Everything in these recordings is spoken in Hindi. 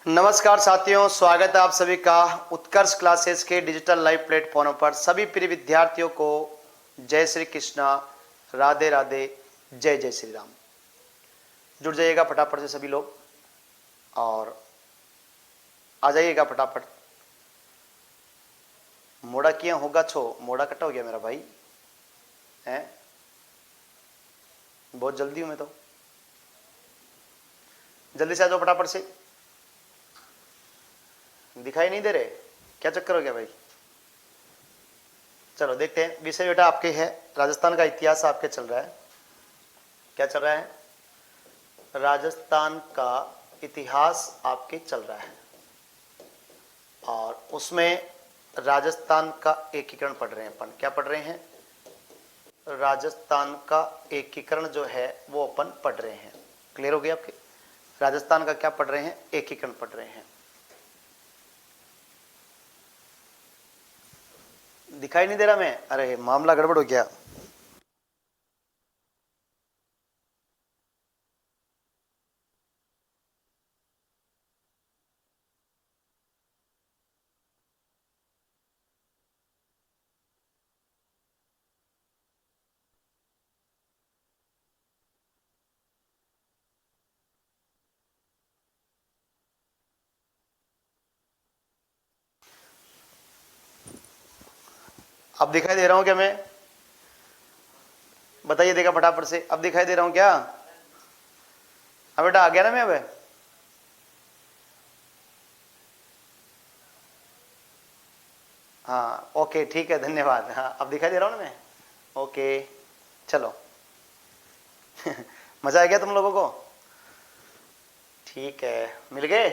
नमस्कार साथियों, स्वागत है आप सभी का उत्कर्ष क्लासेस के डिजिटल लाइव प्लेटफॉर्म पर। सभी प्रिय विद्यार्थियों को जय श्री कृष्णा, राधे राधे, जय जय श्री राम। जुड़ जाइएगा फटाफट से सभी लोग और आ जाइएगा फटाफट। मोड़ा किया होगा छो, मोड़ा कटा हो गया मेरा भाई है। बहुत जल्दी हूं मैं तो, जल्दी से आ जाओ फटाफट से। दिखाई नहीं दे रहे, क्या चक्कर हो गया भाई? चलो देखते हैं। विषय बेटा आपके है राजस्थान का इतिहास आपके चल रहा है। क्या चल रहा है? राजस्थान का इतिहास आपके चल रहा है और उसमें राजस्थान का एकीकरण पढ़ रहे हैं अपन। क्या पढ़ रहे हैं? राजस्थान का एकीकरण जो है वो अपन पढ़ रहे हैं। क्लियर हो गया आपके? राजस्थान का क्या पढ़ रहे हैं? एकीकरण पढ़ रहे हैं। दिखाई नहीं दे रहा मैं? अरे मामला गड़बड़ हो गया। अब दिखाई दे रहा हूं क्या मैं? बताइए देखा फटाफट से। अब दिखाई दे रहा हूं क्या? अब बेटा आ गया ना मैं अब? हाँ ओके ठीक है, धन्यवाद। हाँ अब दिखाई दे रहा हूं ना मैं? ओके चलो। मजा आ गया तुम लोगों को? ठीक है, मिल गए?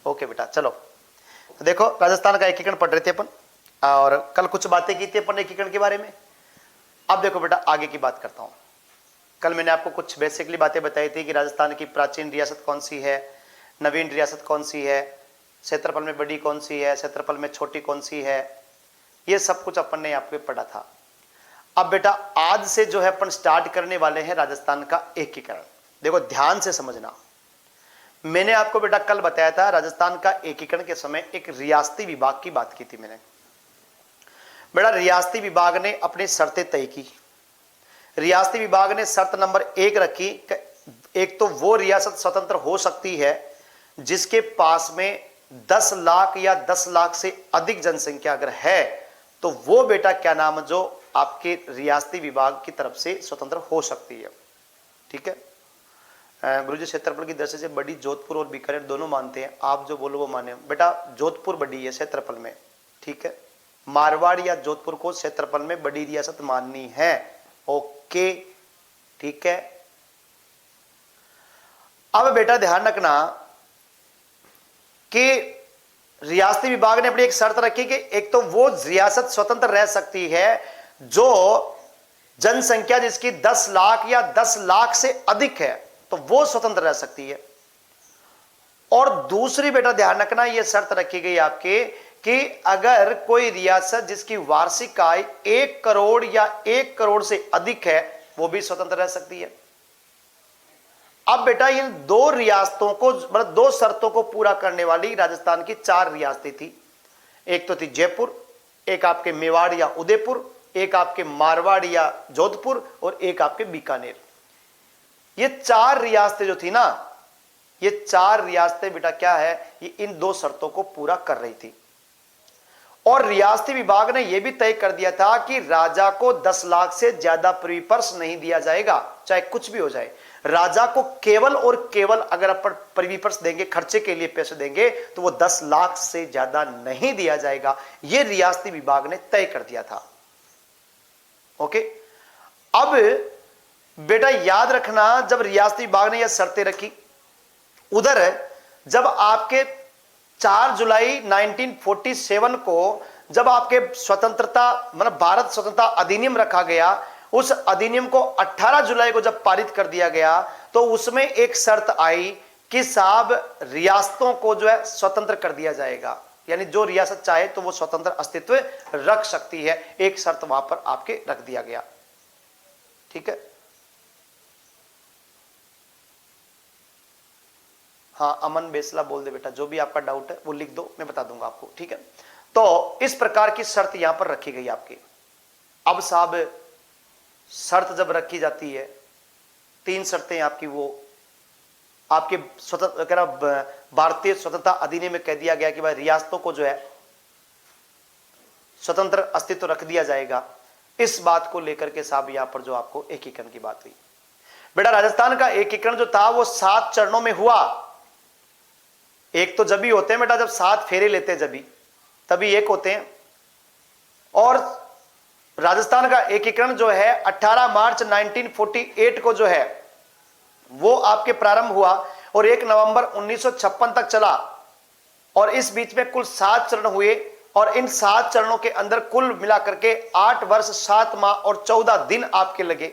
ओके बेटा चलो। तो देखो राजस्थान का एकीकरण पढ़ रहे थे अपन और कल कुछ बातें की थी अपन एकीकरण के बारे में। अब देखो बेटा आगे की बात करता हूं। कल मैंने आपको कुछ बेसिकली बातें बताई थी कि राजस्थान की प्राचीन रियासत कौन सी है, नवीन रियासत कौन सी है, क्षेत्रफल में बड़ी कौन सी है, क्षेत्रफल में छोटी कौन सी है, ये सब कुछ अपन ने आपको पढ़ा था। अब बेटा आज से जो है अपन स्टार्ट करने वाले हैं राजस्थान का एकीकरण। देखो ध्यान से समझना। मैंने आपको बेटा कल बताया था राजस्थान का एकीकरण के समय एक रियासती विभाग की बात की थी मैंने। बेटा रियासती विभाग ने अपनी शर्तें तय की। रियासती विभाग ने शर्त नंबर 1 रखी, एक तो वो रियासत स्वतंत्र हो सकती है जिसके पास में 10 लाख या 10 लाख से अधिक जनसंख्या अगर है तो वो बेटा क्या नाम जो आपके रियासती विभाग की तरफ से स्वतंत्र हो सकती है। ठीक है गुरुजी, क्षेत्रफल की दृष्टि से बड़ी जोधपुर और बीकानेर दोनों मानते हैं, आप जो बोलो वो माने। बेटा जोधपुर बड़ी है क्षेत्रफल में, ठीक है। मारवाड़ या जोधपुर को क्षेत्रफल में बड़ी रियासत माननी है। ओके ठीक है। अब बेटा ध्यान रखना कि रियासती विभाग ने अपनी एक शर्त रखी कि एक तो वो रियासत स्वतंत्र रह सकती है जो जनसंख्या जिसकी 10 लाख या 10 लाख से अधिक है, तो वो स्वतंत्र रह सकती है। और दूसरी बेटा ध्यान रखना यह शर्त रखी गई आपके कि अगर कोई रियासत जिसकी वार्षिक आय 1 करोड़ या 1 करोड़ से अधिक है वो भी स्वतंत्र रह सकती है। अब बेटा इन दो रियासतों को मतलब दो शर्तों को पूरा करने वाली राजस्थान की 4 रियासतें थी। एक तो थी जयपुर, एक आपके मेवाड़ या उदयपुर, एक आपके मारवाड़ या जोधपुर और एक आपके बीकानेर। ये 4 रियासतें जो थी ना, ये 4 रियासतें बेटा क्या है, ये इन दो शर्तों को पूरा कर रही थी। और रियासती विभाग ने यह भी तय कर दिया था कि राजा को 10 लाख से ज्यादा प्रीपर्स नहीं दिया जाएगा, चाहे कुछ भी हो जाए। राजा को केवल और केवल अगर अपन प्रीपर्स देंगे, खर्चे के लिए पैसे देंगे, तो वो 10 लाख से ज्यादा नहीं दिया जाएगा। यह रियासती विभाग ने तय कर दिया था। ओके, अब बेटा याद रखना जब रियासती विभाग ने यह शर्तें रखी, उधर जब आपके 4 जुलाई 1947 को जब आपके स्वतंत्रता मतलब भारत स्वतंत्रता अधिनियम रखा गया, उस अधिनियम को 18 जुलाई को जब पारित कर दिया गया तो उसमें एक शर्त आई कि साहब रियासतों को जो है स्वतंत्र कर दिया जाएगा, यानी जो रियासत चाहे तो वो स्वतंत्र अस्तित्व रख सकती है। एक शर्त वहां पर आपके रख दिया गया। ठीक है, हाँ अमन बेसला बोल दे बेटा, जो भी आपका डाउट है वो लिख दो, मैं बता दूंगा आपको, ठीक है। तो इस प्रकार की शर्त यहां पर रखी गई आपकी। अब साहब शर्त जब रखी जाती है, 3 शर्तें आपकी, वो आपके स्वतंत्र भारतीय स्वतंत्रता अधिनियम में कह दिया गया कि भाई रियासतों को जो है स्वतंत्र अस्तित्व रख दिया जाएगा। इस बात को लेकर के साहब यहां पर जो आपको एकीकरण की बात हुई। बेटा राजस्थान का एकीकरण जो था वो 7 चरणों में हुआ। एक तो जब भी होते हैं बेटा, जब 7 फेरे लेते हैं, जब तभी एक होते हैं। और राजस्थान का एकीकरण जो है 18 मार्च 1948 को जो है वो आपके प्रारंभ हुआ और 1 नवंबर 1956 तक चला। और इस बीच में कुल 7 चरण हुए और इन 7 चरणों के अंदर कुल मिलाकर के 8 वर्ष 7 माह और 14 दिन आपके लगे।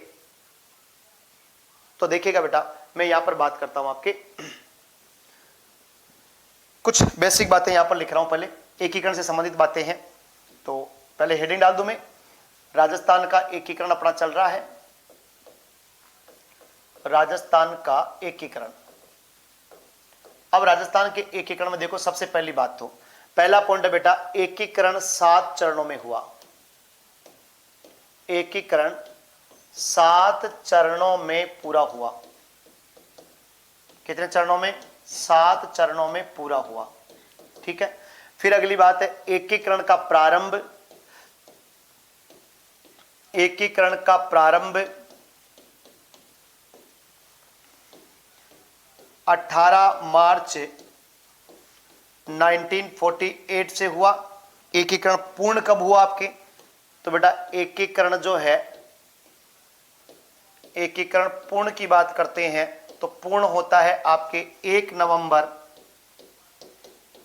तो देखिएगा बेटा, मैं यहां पर बात करता हूं आपके कुछ बेसिक बातें यहां पर लिख रहा हूं। पहले एकीकरण से संबंधित बातें हैं, तो पहले हेडिंग डाल दूं मैं, राजस्थान का एकीकरण अपना चल रहा है। राजस्थान का एकीकरण। अब राजस्थान के एकीकरण में देखो, सबसे पहली बात तो पहला पॉइंट है बेटा, एकीकरण 7 चरणों में हुआ। एकीकरण 7 चरणों में पूरा हुआ। कितने चरणों में? 7 चरणों में पूरा हुआ, ठीक है। फिर अगली बात है एकीकरण का प्रारंभ। एकीकरण का प्रारंभ 18 मार्च 1948 से हुआ। एकीकरण पूर्ण कब हुआ आपके? तो बेटा एकीकरण जो है, एकीकरण पूर्ण की बात करते हैं तो पूर्ण होता है आपके 1 नवंबर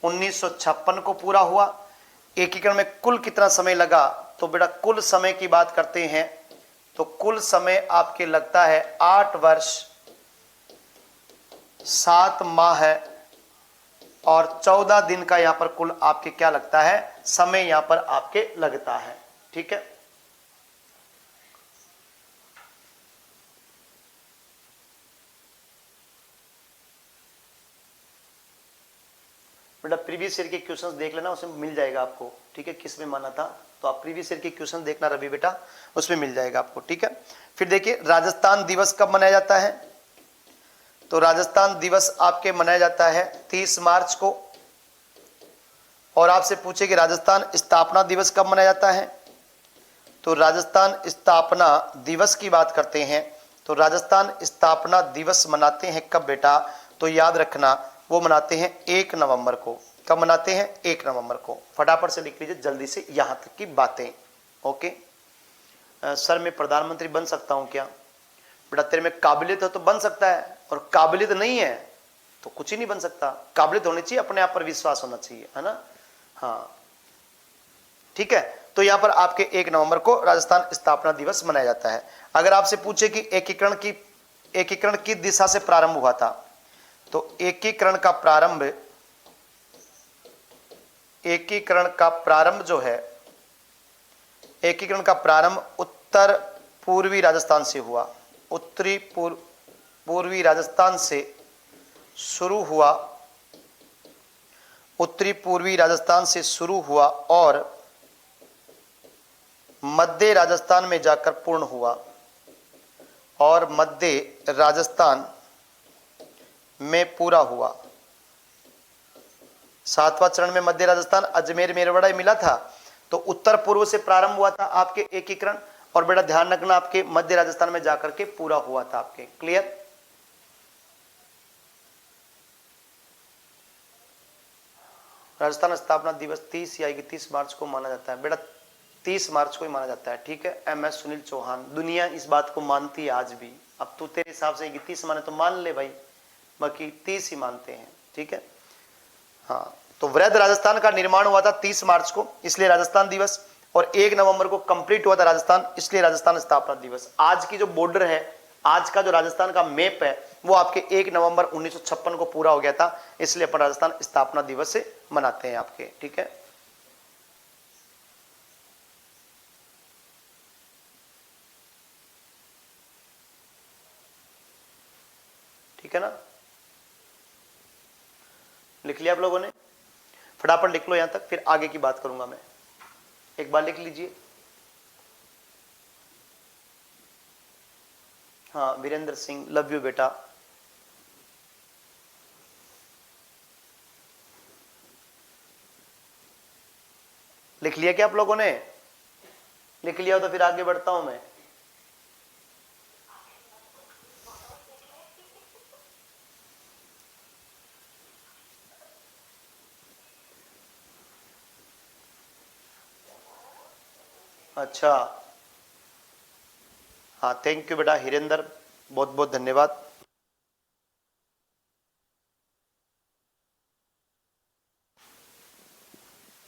1956 को पूरा हुआ। एकीकरण में कुल कितना समय लगा? तो बेटा कुल समय की बात करते हैं तो कुल समय आपके लगता है 8 वर्ष 7 माह है और 14 दिन का यहां पर कुल आपके क्या लगता है, समय यहां पर आपके लगता है, ठीक है। बेटा प्रीवियस ईयर के क्वेश्चंस देख लेना, उसमें मिल जाएगा आपको, ठीक है, किस में माना था। तो आप प्रीवियस ईयर के क्वेश्चन देखना रवि बेटा, उसमें मिल जाएगा आपको, ठीक है। फिर देखिए राजस्थान दिवस कब मनाया जाता है? तो राजस्थान दिवस आपके मनाया जाता है 30 मार्च को। और आपसे पूछे कि राजस्थान स्थापना दिवस कब मनाया जाता है? तो राजस्थान स्थापना दिवस की बात करते हैं तो राजस्थान स्थापना दिवस मनाते हैं कब बेटा? तो याद रखना वो मनाते हैं 1 नवंबर को। कब मनाते हैं? 1 नवंबर को। फटाफट से लिख लीजिए जल्दी से यहां तक की बातें, ओके। सर मैं प्रधानमंत्री बन सकता हूं क्या? बेटा तेरे में काबिलियत है तो बन सकता है, और काबिलियत नहीं है तो कुछ ही नहीं बन सकता। काबिलियत होनी चाहिए, अपने आप पर विश्वास होना चाहिए, है ना। हाँ ठीक है। तो यहां पर आपके 1 नवंबर को राजस्थान स्थापना दिवस मनाया जाता है। अगर आपसे पूछे कि एकीकरण की दिशा से प्रारंभ हुआ था, तो एकीकरण का प्रारंभ जो है, एकीकरण का प्रारंभ उत्तर पूर्वी राजस्थान से हुआ। उत्तरी पूर्वी राजस्थान से शुरू हुआ। उत्तरी पूर्वी राजस्थान से शुरू हुआ और मध्य राजस्थान में जाकर पूर्ण हुआ। और मध्य राजस्थान में पूरा हुआ। 7वां चरण में मध्य राजस्थान अजमेर मेरवाड़ा मिला था। तो उत्तर पूर्व से प्रारंभ हुआ था आपके एकीकरण, और बेटा ध्यान रखना आपके मध्य राजस्थान में जाकर के पूरा हुआ था आपके। क्लियर? राजस्थान स्थापना दिवस 30 या 31 मार्च को माना जाता है। बेटा 30 मार्च को ही माना जाता है, ठीक है। MS सुनील चौहान, दुनिया इस बात को मानती है आज भी। अब तू तेरे हिसाब से 31 माने तो मान ले भाई, बाकी 30 ही मानते हैं, ठीक है। हाँ तो वृहद राजस्थान का निर्माण हुआ था 30 मार्च को, इसलिए राजस्थान दिवस। और 1 नवंबर को कंप्लीट हुआ था राजस्थान, इसलिए राजस्थान स्थापना दिवस। आज की जो बॉर्डर है, आज का जो राजस्थान का मैप है, वो आपके 1 नवंबर 1956 को पूरा हो गया था, इसलिए अपन राजस्थान स्थापना दिवस से मनाते हैं आपके, ठीक है। ठीक है ना। लिख लिया आप लोगों ने? फटाफट लिख लो यहां तक, फिर आगे की बात करूंगा मैं। एक बार लिख लीजिए। हाँ वीरेंद्र सिंह, लव यू बेटा। लिख लिया क्या आप लोगों ने? लिख लिया हो तो फिर आगे बढ़ता हूं मैं। अच्छा हाँ, थैंक यू बेटा हिरेंद्र, बहुत बहुत धन्यवाद।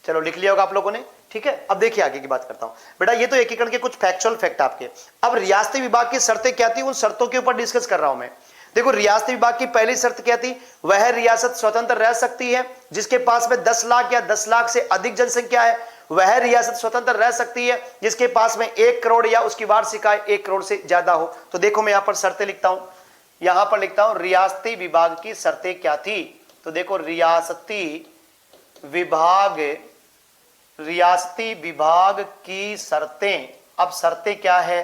चलो लिख लिया होगा आप लोगों ने, ठीक है। अब देखिए आगे की बात करता हूं बेटा। ये तो एकीकरण के कुछ फैक्चुअल फैक्ट आपके। अब रियासती विभाग की शर्तें क्या थी, उन शर्तों के ऊपर डिस्कस कर रहा हूं मैं। देखो रियासती विभाग की पहली शर्त क्या थी, वह रियासत स्वतंत्र रह सकती है जिसके पास में 10 लाख या 10 लाख से अधिक जनसंख्या है। वह रियासत स्वतंत्र रह सकती है जिसके पास में 1 करोड़ या उसकी वार्षिक आय 1 करोड़ से ज्यादा हो। तो देखो मैं यहां पर शर्तें लिखता हूं, यहां पर लिखता हूं रियासती विभाग की शर्तें क्या थी। तो देखो रियासती विभाग की शर्तें। अब शर्तें क्या है,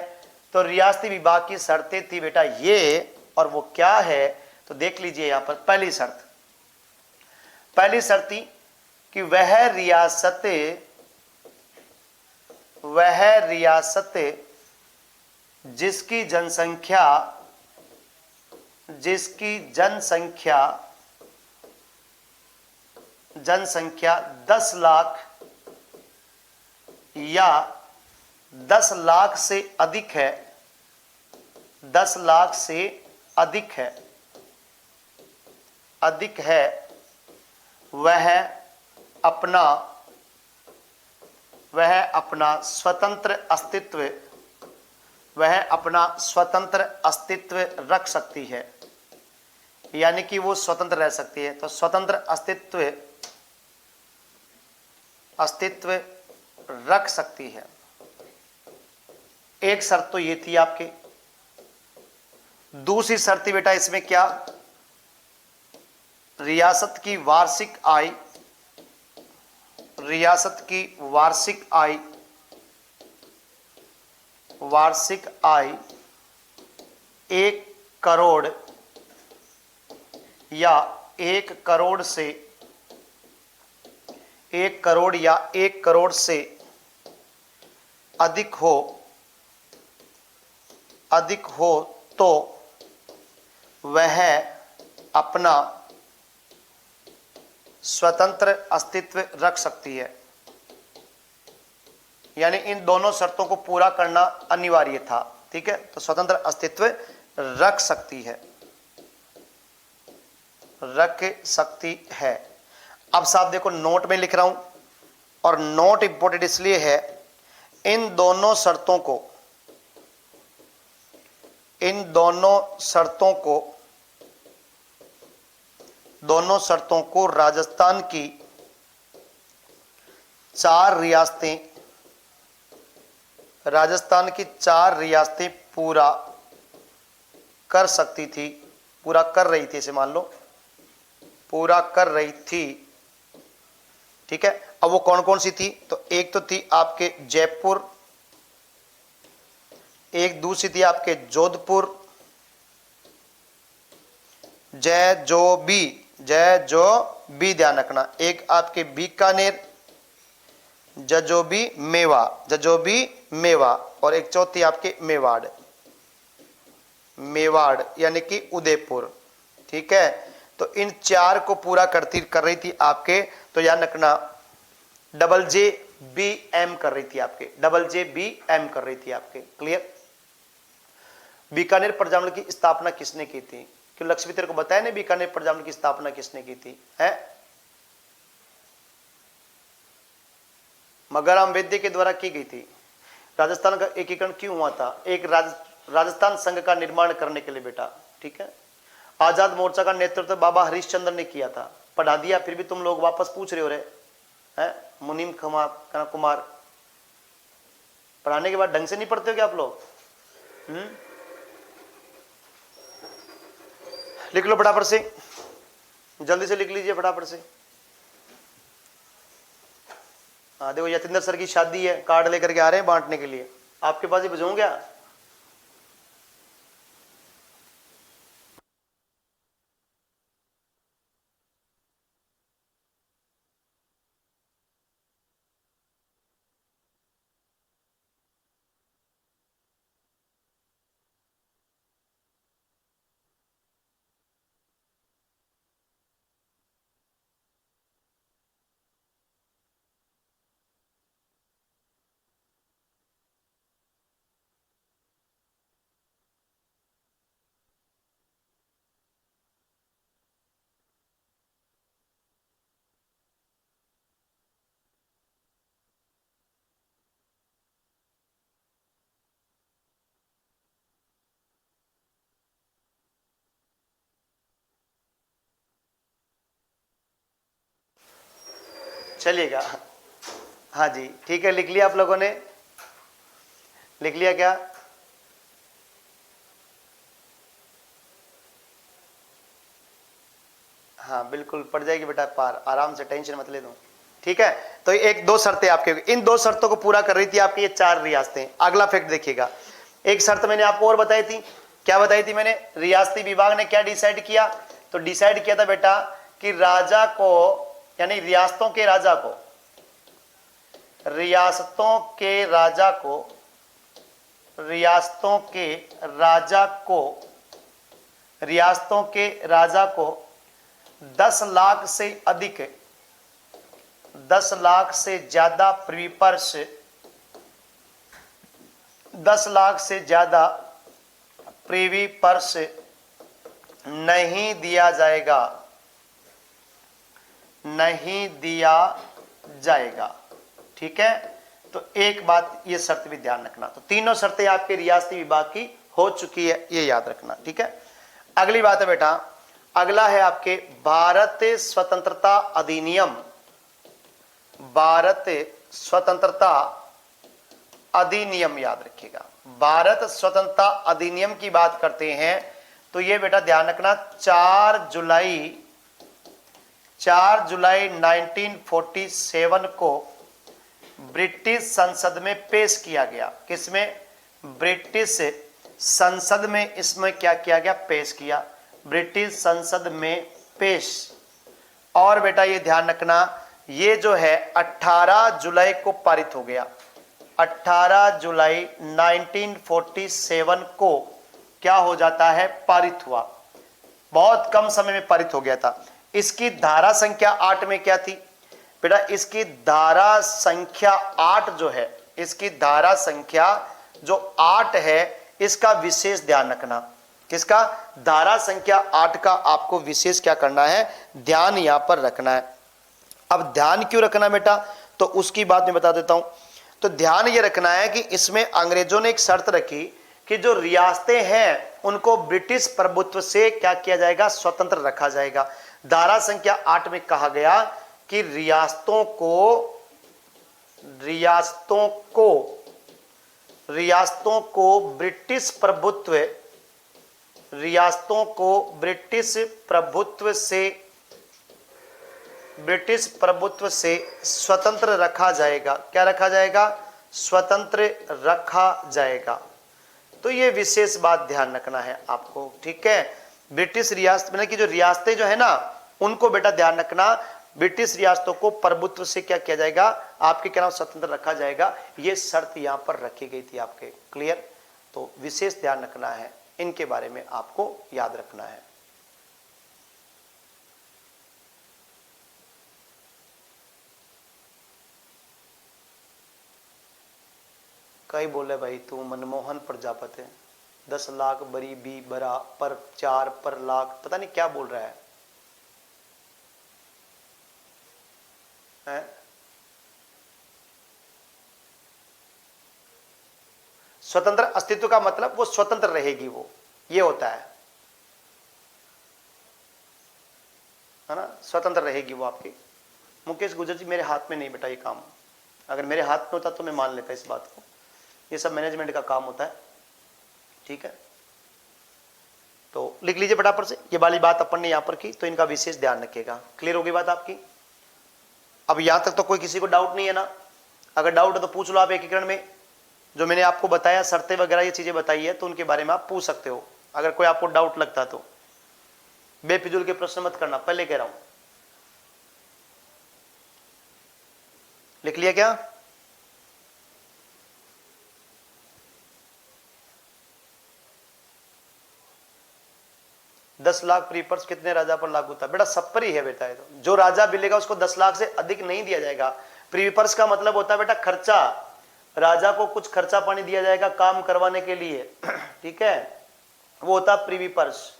तो रियासती विभाग की शर्तें थी बेटा ये, और वो क्या है तो देख लीजिए यहां पर। पहली शर्त थी कि वह रियासत जिसकी जनसंख्या 10 लाख या 10 लाख से अधिक है, 10 लाख से अधिक है, वह अपना स्वतंत्र अस्तित्व रख सकती है, यानी कि वो स्वतंत्र रह सकती है। तो स्वतंत्र अस्तित्व रख सकती है, एक शर्त तो ये थी आपके। दूसरी शर्त थी बेटा इसमें क्या, रियासत की वार्षिक आय 1 करोड़ या 1 करोड़ या 1 करोड़ से अधिक हो तो वह अपना स्वतंत्र अस्तित्व रख सकती है। यानी इन दोनों शर्तों को पूरा करना अनिवार्य था, ठीक है। तो स्वतंत्र अस्तित्व रख सकती है। अब साहब देखो नोट में लिख रहा हूं, और नोट इंपॉर्टेंट इसलिए है, इन दोनों शर्तों को राजस्थान की 4 रियासतें पूरा कर सकती थी, पूरा कर रही थी, इसे मान लो पूरा कर रही थी, ठीक है। अब वो कौन कौन सी थी, तो एक तो थी आपके जयपुर, एक दूसरी थी आपके जोधपुर, जय जो बी ध्यान रखना, एक आपके बीकानेर, जजोबी मेवा, और एक चौथी आपके मेवाड़ यानी कि उदयपुर, ठीक है। तो इन 4 को पूरा कर रही थी आपके, तो याद रखना JJBM कर रही थी आपके, JJBM कर रही थी आपके, क्लियर। बीकानेर प्रजामंडल की स्थापना किसने की थी, क्यों लक्ष्मी तेरे को बताया ना बीकानेर प्रजामंडल की स्थापना किसने की थी, है मगराम वैद्य के द्वारा की गई थी। राजस्थान का एकीकरण क्यों हुआ था, एक राजस्थान संघ का निर्माण करने के लिए बेटा, ठीक है। आजाद मोर्चा का नेतृत्व बाबा हरिश्चंद्र ने किया था, पढ़ा दिया, फिर भी तुम लोग वापस पूछ रहे हो हैं मुनीम कुमार, पढ़ाने के बाद ढंग से नहीं पढ़ते हो क्या आप लोग? लिख लो फटाफट से, जल्दी से लिख लीजिए फटाफट से। हाँ देखो यतिंदर सर की शादी है, कार्ड लेकर के आ रहे हैं बांटने के लिए, आपके पास ही भिजवाऊं क्या? चलिएगा, हाँ जी ठीक है, लिख लिया आप लोगों ने, लिख लिया क्या? हाँ बिल्कुल पड़ जाएगी बेटा पार, आराम से, टेंशन मत ले दो। ठीक है, तो एक दो शर्तें आपके, इन दो शर्तों को पूरा कर रही थी आपकी ये चार रियासतें। अगला फैक्ट देखिएगा, एक शर्त मैंने आपको और बताई थी, क्या बताई थी मैंने? रियासती विभाग ने क्या डिसाइड किया? तो डिसाइड किया था बेटा कि राजा को, यानी रियासतों के राजा को, रियासतों के राजा को, रियासतों के राजा को, रियासतों के राजा को 10 लाख से अधिक, 10 लाख से ज्यादा प्रीवी पर्स, 10 लाख से ज्यादा प्रीवी पर्स नहीं दिया जाएगा, नहीं दिया जाएगा। ठीक है, तो एक बात ये शर्त भी ध्यान रखना। तो तीनों शर्तें आपके रियासती विभाग की हो चुकी है, ये याद रखना। ठीक है, अगली बात है बेटा, अगला है आपके भारत स्वतंत्रता अधिनियम, भारत स्वतंत्रता अधिनियम याद रखिएगा। भारत स्वतंत्रता अधिनियम की बात करते हैं तो ये बेटा ध्यान रखना 4 जुलाई 1947 को ब्रिटिश संसद में पेश किया गया। किसमें? ब्रिटिश संसद में इसमें क्या किया गया? पेश किया, ब्रिटिश संसद में पेश। और बेटा ये ध्यान रखना, ये जो है 18 जुलाई को पारित हो गया, 18 जुलाई 1947 को क्या हो जाता है? पारित हुआ, बहुत कम समय में पारित हो गया था। इसकी धारा संख्या 8 में क्या थी बेटा? इसकी धारा संख्या 8 जो है, इसकी धारा संख्या जो 8 है, इसका विशेष ध्यान रखना। किसका? धारा संख्या 8 का आपको विशेष क्या करना है? ध्यान यहां पर रखना है। अब ध्यान क्यों रखना बेटा? तो उसकी बात मैं बता देता हूं। तो ध्यान ये रखना है कि इसमें अंग्रेजों ने एक शर्त रखी कि जो रियासतें हैं उनको ब्रिटिश प्रभुत्व से क्या किया जाएगा? स्वतंत्र रखा जाएगा। धारा संख्या 8 में कहा गया कि रियासतों को ब्रिटिश प्रभुत्व, रियासतों को ब्रिटिश प्रभुत्व से स्वतंत्र रखा जाएगा। क्या रखा जाएगा? स्वतंत्र रखा जाएगा। तो ये विशेष बात ध्यान रखना है आपको। ठीक है, ब्रिटिश रियासत में की जो रियासतें जो है ना, उनको बेटा ध्यान रखना, ब्रिटिश रियासतों को प्रभुत्व से क्या किया जाएगा? आपके क्या नाम? स्वतंत्र रखा जाएगा। ये शर्त यहां पर रखी गई थी आपके। क्लियर? तो विशेष ध्यान रखना है, इनके बारे में आपको याद रखना है। कई बोले भाई तू मनमोहन प्रजापति 10 लाख बरी बी बरा पर 4 पर लाख, पता नहीं क्या बोल रहा है? स्वतंत्र अस्तित्व का मतलब वो स्वतंत्र रहेगी, वो ये होता है ना, स्वतंत्र रहेगी वो आपकी। मुकेश गुजर जी, मेरे हाथ में नहीं बेटा ये काम, अगर मेरे हाथ में होता तो मैं मान लेता इस बात को। ये सब मैनेजमेंट का काम होता है। ठीक है, तो लिख लीजिए फटाफट से, ये वाली बात अपन ने यहां पर की, तो इनका विशेष ध्यान रखिएगा। क्लियर होगी बात आपकी? अब यहां तक तो कोई किसी को डाउट नहीं है ना? अगर डाउट है तो पूछ लो आप एकीकरण में, जो मैंने आपको बताया शर्तें वगैरह ये चीजें बताई है, तो उनके बारे में आप पूछ सकते हो अगर कोई आपको डाउट लगता तो। बेफिजूल के प्रश्न मत करना, पहले कह रहा हूं। लिख लिया क्या? दस लाख प्रीपर्स कितने राजा पर लागू था? बेटा सब पर ही है बेटा। तो जो राजा मिलेगा उसको 10 लाख से अधिक नहीं दिया जाएगा। प्रीपर्स का मतलब होता है बेटा खर्चा, राजा को कुछ खर्चा पानी दिया जाएगा काम करवाने के लिए ठीक है, वो होता है प्रीपर्स।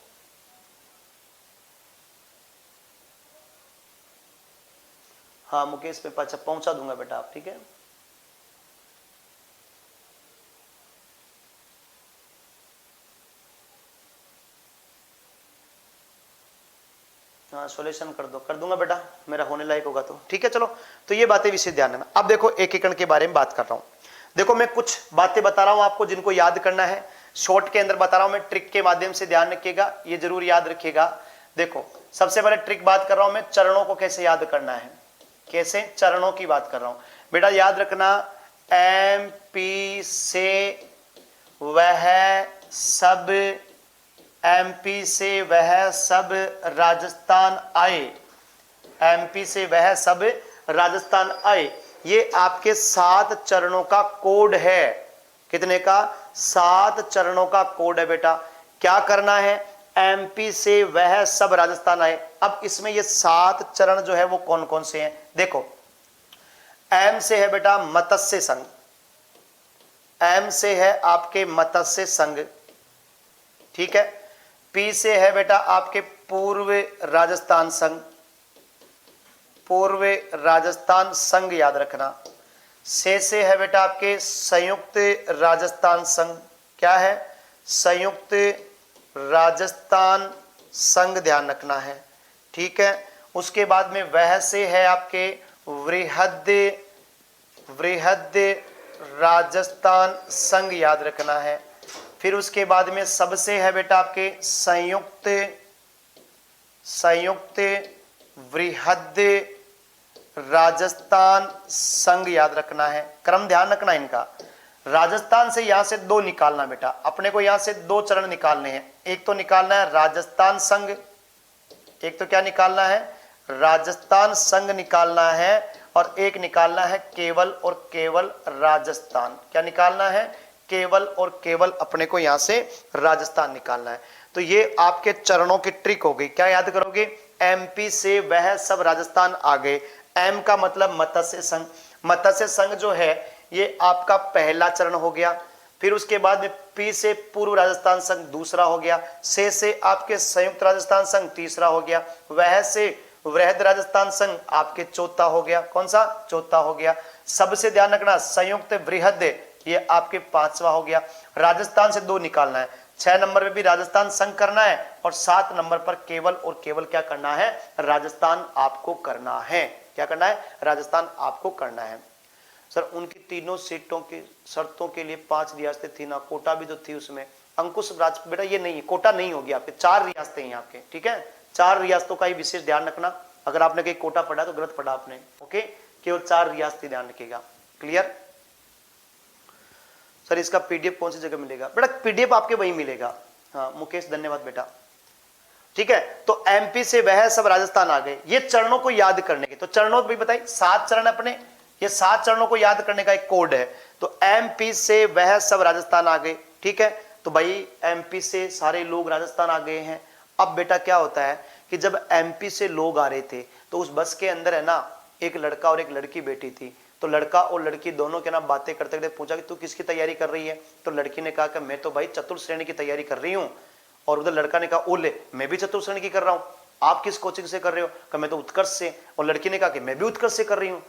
हाँ मुकेश पे पाचा पहुंचा दूंगा बेटा आप, ठीक है। हाँ सॉल्यूशन कर दूंगा बेटा, मेरा होने लायक होगा तो, ठीक है। चलो तो ये बातें विशेष ध्यान देना। अब देखो एकीकरण के बारे में बात कर रहा हूं। देखो मैं कुछ बातें बता रहा हूं आपको जिनको याद करना है, शॉर्ट के अंदर बता रहा हूं मैं, ट्रिक के माध्यम से ध्यान रखिएगा, ये जरूर याद रखिएगा। देखो सबसे पहले ट्रिक बात कर रहा हूं मैं, चरणों को कैसे याद करना है, कैसे चरणों की बात कर रहा हूं बेटा। याद रखना एमपी से वह सब, एमपी से वह सब राजस्थान आए, एमपी से वह सब राजस्थान आए, ये आपके 7 चरणों का कोड है। कितने का? 7 चरणों का कोड है बेटा। क्या करना है? एमपी से वह सब राजस्थान आए। अब इसमें ये 7 चरण जो है वो कौन कौन से हैं? देखो एम से है बेटा मत्स्य संघ, एम से है आपके मत्स्य संघ, ठीक है। पी से है बेटा आपके पूर्व राजस्थान संघ, पूर्व राजस्थान संघ याद रखना। से है बेटा आपके संयुक्त राजस्थान संघ, क्या है? संयुक्त राजस्थान संघ ध्यान रखना है, ठीक है। उसके बाद में वह से है आपके वृहद, वृहद राजस्थान संघ याद रखना है। फिर उसके बाद में सबसे है बेटा आपके संयुक्त, संयुक्त वृहद राजस्थान संघ याद रखना है। क्रम ध्यान रखना इनका। राजस्थान से यहां से 2 निकालना बेटा, अपने को यहां से 2 चरण निकालने हैं। एक तो निकालना है राजस्थान संघ, एक तो क्या निकालना है? राजस्थान संघ निकालना है, और एक निकालना है केवल और केवल राजस्थान। क्या निकालना है? केवल और केवल अपने को यहां से राजस्थान निकालना है। तो ये आपके चरणों की ट्रिक हो गई। क्या याद करोगे? एमपी से वह सब राजस्थान आ गए। एम का मतलब मत्स्य संघ, मत्स्य संघ जो है ये आपका पहला चरण हो गया। फिर उसके बाद में पी से पूर्व राजस्थान संघ दूसरा हो गया। से आपके संयुक्त राजस्थान संघ तीसरा हो गया। वह से वृहद राजस्थान संघ आपके चौथा हो गया। कौन सा? चौथा हो गया। सबसे ध्यान रखना संयुक्त वृहद ये आपके 5वां हो गया। राजस्थान से 2 निकालना है। 6 नंबर पे भी राजस्थान संघ करना है, और 7 नंबर पर केवल और केवल क्या करना है? राजस्थान आपको करना है। क्या करना है? राजस्थान आपको करना है। सर उनकी तीनों सीटों की शर्तों के लिए 5 रियासतें थी ना, कोटा भी तो थी उसमें। अंकुश राज बेटा ये नहीं, कोटा नहीं होगी आपके, 4 रियासतें हैं आपके, ठीक है। 4 रियासतों का ही विशेष ध्यान रखना। अगर आपने कहीं कोटा पढ़ा तो गलत पढ़ा आपने, ओके। केवल 4 रियासतें ध्यान रखिएगा। क्लियर? सर इसका पीडीएफ कौन सी जगह मिलेगा? बेटा पीडीएफ आपके वहीं मिलेगा। हाँ मुकेश धन्यवाद बेटा, ठीक है। तो एमपी से वह सब राजस्थान आ गए, ये चरणों को याद करने के। तो चरणों भी बताइए, 7 चरण अपने, ये 7 चरणों को याद करने का एक कोड है। तो एमपी से वह सब राजस्थान आ गए, ठीक है। तो भाई एमपी से सारे लोग राजस्थान आ गए हैं। अब बेटा क्या होता है कि जब एमपी से लोग आ रहे थे तो उस बस के अंदर है ना एक लड़का और एक लड़की बैठी थी। तो लड़का और लड़की दोनों के ना बातें करते करते पूछा कि तू किसकी तैयारी कर रही है? तो लड़की ने कहा कि मैं तो भाई चतुर्थ श्रेणी की तैयारी कर रही हूं। और उधर लड़का ने कहा ओले मैं भी चतुर्थ श्रेणी की कर रहा हूं। आप किस कोचिंग से कर रहे हो? कि मैं तो उत्कर्ष से। और लड़की ने कहा कि मैं भी उत्कर्ष से कर रही हूं।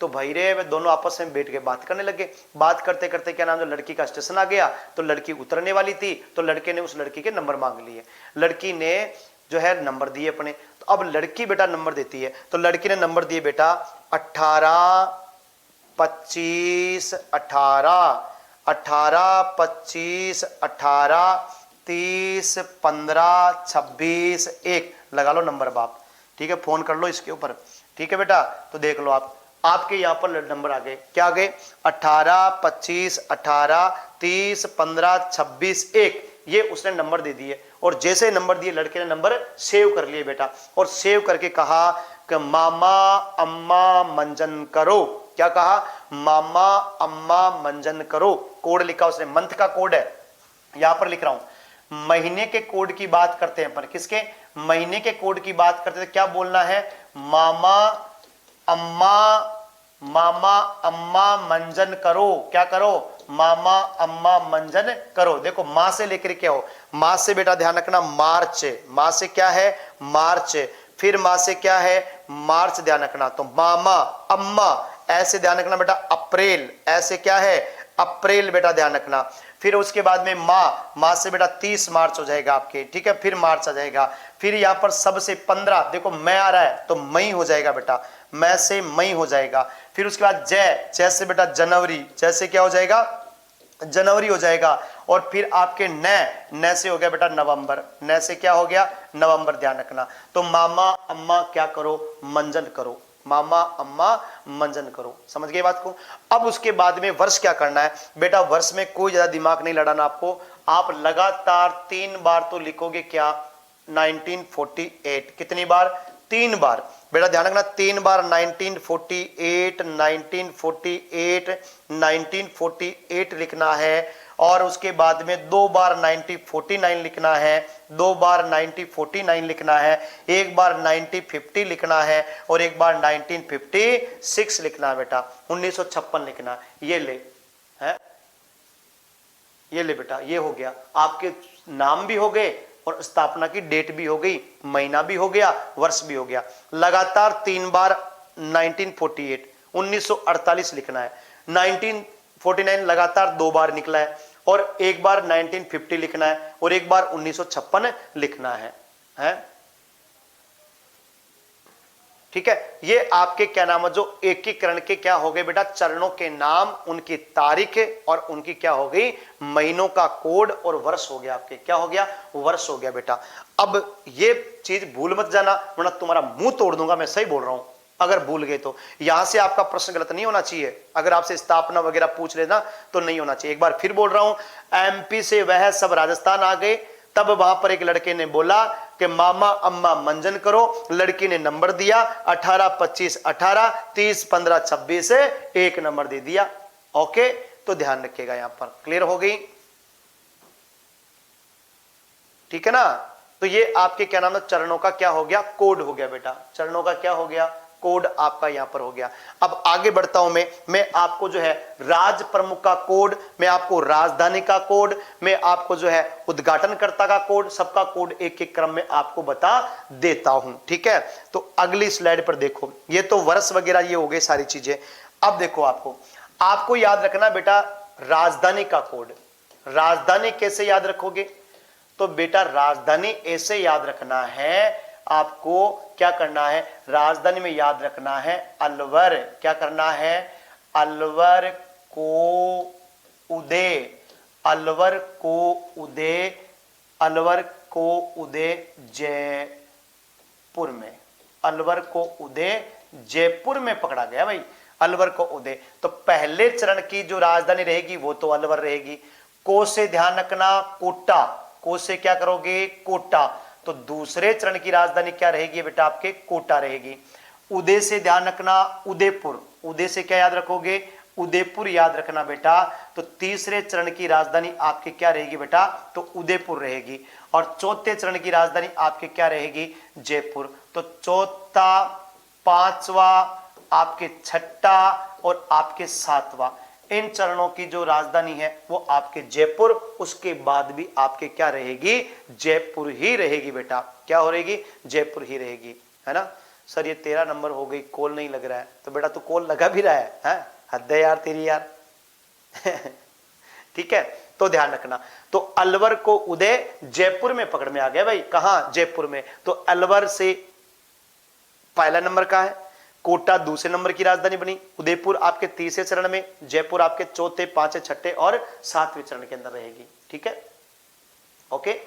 तो भाई रे वे दोनों आपस में बैठ के बात करने लगे। बात करते करते क्या नाम, जो लड़की का स्टेशन आ गया तो लड़की उतरने वाली थी, तो लड़के ने उस लड़की के नंबर मांग लिए। लड़की ने जो है नंबर दिए अपने। तो अब लड़की बेटा नंबर देती है। तो लड़की ने नंबर दिए बेटा 18 25 18, 18 25 18 30 15 26 1 लगा लो नंबर बाप। ठीक है, फोन कर लो इसके ऊपर। ठीक है बेटा, तो देख लो आप, आपके यहां पर नंबर आ गए, क्या आ गए? 18 25 18 30 15 26 1, ये उसने नंबर दे दिए। और जैसे नंबर दिए लड़के ने नंबर सेव कर लिए बेटा, और सेव करके कहा कि मामा अम्मा मंजन करो। क्या कहा? मामा अम्मा मंजन करो। कोड लिखा उसने, मंथ का कोड है, यहां पर लिख रहा हूं। महीने के कोड की बात करते हैं पर, किसके? महीने के कोड की बात करते हैं। क्या बोलना है? मामा अम्मा मंजन करो। क्या करो? मामा अम्मा मंजन करो। देखो मां से लेकर क्या हो, मां से बेटा ध्यान रखना मार्च, मां से क्या है? मार्च। फिर मां से क्या है? मार्च, ध्यान रखना। तो मामा अम्मा ऐसे ध्यान रखना बेटा, अप्रैल, ऐसे क्या है? अप्रैल बेटा, ध्यान रखना। फिर उसके बाद में मां से बेटा 30 मार्च हो जाएगा आपके। ठीक है, फिर मार्च आ जाएगा। फिर यहां पर सबसे 15, देखो मैं आ रहा है तो मई हो जाएगा बेटा, मैं से मई हो जाएगा। फिर उसके बाद जय से बेटा जनवरी, जैसे क्या हो जाएगा? जनवरी हो जाएगा। और फिर आपके न से हो गया बेटा नवंबर, न से क्या हो गया? नवंबर, ध्यान रखना। तो मामा अम्मा क्या करो? मंजन करो। मामा अम्मा मंजन करो। समझ गए बात को? अब उसके बाद में वर्ष क्या करना है बेटा? वर्ष में कोई ज्यादा दिमाग नहीं लड़ाना आपको। आप लगातार 3 बार तो लिखोगे क्या? 1948। कितनी बार? 3 बार बेटा, ध्यान रखना। 3 बार 1948 1948 1948 लिखना है। और उसके बाद में 2 बार 1949 लिखना है, 2 बार 1949 लिखना है, 1 बार 1950 लिखना है, और 1 बार 1956 लिखना है बेटा। 1956 लिखना है। ये ले है, ये ले बेटा, ये हो गया। आपके नाम भी हो गए और स्थापना की डेट भी हो गई, महीना भी हो गया, वर्ष भी हो गया। लगातार 3 बार 1948 1948 लिखना है। 1949 लगातार 2 बार निकला है, और 1 बार 1950 लिखना है, और 1 बार 1956 लिखना है? ठीक है, ये आपके क्या नाम है, जो एकीकरण के क्या हो गए बेटा? चरणों के नाम, उनकी तारीख, और उनकी क्या हो गई? महीनों का कोड, और वर्ष हो गया आपके। क्या हो गया? वर्ष हो गया बेटा। अब ये चीज भूल मत जाना, वरना तुम्हारा मुंह तोड़ दूंगा। मैं सही बोल रहा हूं, अगर भूल गए तो। यहां से आपका प्रश्न गलत नहीं होना चाहिए। अगर आपसे स्थापना वगैरह पूछ लेना तो नहीं होना चाहिए। एक बार फिर बोल रहा हूं, एमपी से वह सब राजस्थान आ गए। तब वहां पर एक लड़के ने बोला कि मामा अम्मा मंजन करो। लड़की ने नंबर दिया 18 25 18 30 15 26 1 नंबर दे दिया। ओके, तो ध्यान रखिएगा, यहां पर क्लियर हो गई? ठीक है ना? तो ये आपके क्या नाम है? चरणों का क्या हो गया? कोड हो गया बेटा। चरणों का क्या हो गया? कोड आपका यहां पर हो गया। अब आगे बढ़ता हूं मैं आपको जो है राज प्रमुख का कोड, मैं आपको राजधानी का कोड, मैं आपको जो है उद्घाटनकर्ता का कोड, सबका कोड एक एक क्रम में आपको बता देता हूं। ठीक है, तो अगली स्लाइड पर देखो। ये तो वर्ष वगैरह ये हो गए सारी चीजें। अब देखो, आपको याद रखना बेटा राजधानी का कोड। राजधानी कैसे याद रखोगे? तो बेटा राजधानी ऐसे याद रखना है, आपको क्या करना है? राजधानी में याद रखना है अलवर। क्या करना है? अलवर को उदय, अलवर को उदय, अलवर को उदय जयपुर में, अलवर को उदय जयपुर में पकड़ा गया भाई, अलवर को उदय। तो पहले चरण की जो राजधानी रहेगी वो तो अलवर रहेगी। को से ध्यान रखना कोटा, को से क्या करोगे? कोटा। तो दूसरे चरण की राजधानी क्या रहेगी बेटा? आपके कोटा रहेगी। उदय से ध्यान रखना उदयपुर, उदय से क्या याद रखोगे? उदयपुर याद रखना बेटा। तो तीसरे चरण की राजधानी आपकी क्या रहेगी बेटा? तो उदयपुर रहेगी। और चौथे चरण की राजधानी आपकी क्या रहेगी? जयपुर। तो चौथा, पांचवा, आपके छठा और आपके सातवां, इन चरणों की जो राजधानी है वो आपके जयपुर। उसके बाद भी आपके क्या रहेगी? जयपुर ही रहेगी बेटा। क्या हो रहेगी? जयपुर ही रहेगी, है ना? सर ये 13 नंबर हो गई, कॉल नहीं लग रहा है। तो बेटा तू कॉल लगा भी रहा है? हद है यार तेरी यार। ठीक है, तो ध्यान रखना। तो अलवर को उदय जयपुर में पकड़ में आ गया भाई। कहां? जयपुर में। तो अलवर से पहला नंबर का है, कोटा दूसरे नंबर की राजधानी बनी, उदयपुर आपके तीसरे चरण में, जयपुर आपके चौथे, पांचवें, छठे और सातवें चरण के अंदर रहेगी। ठीक है, ओके,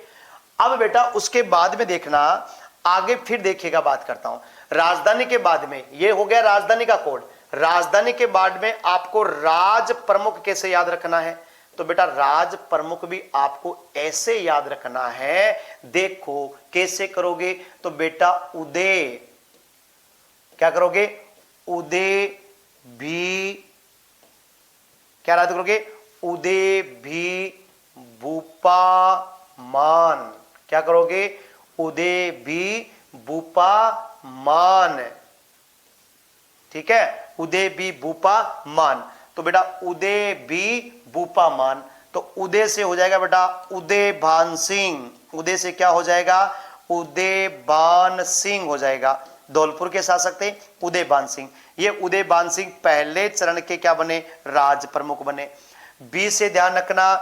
अब बेटा उसके बाद में देखना, आगे फिर देखिएगा, बात करता हूं राजधानी के बाद में। ये हो गया राजधानी का कोड। राजधानी के बाद में आपको राज प्रमुख कैसे याद रखना है, तो बेटा राज प्रमुख भी आपको ऐसे याद रखना है। देखो कैसे करोगे, तो बेटा उदय, क्या करोगे, उदय भी, क्या याद करोगे, उदय भी भूपा मान, क्या करोगे, उदय भी भूपा मान, ठीक है, उदय भी भूपा मान। तो बेटा उदय भी भूपा मान, तो उदय से हो जाएगा बेटा उदय भान सिंह, उदय से क्या हो जाएगा, उदय बान सिंह हो जाएगा। धौलपुर के शासक थे उदय बान सिंह। ये उदय बान सिंह पहले चरण के क्या बने, राज प्रमुख बने। बी से ध्यान रखना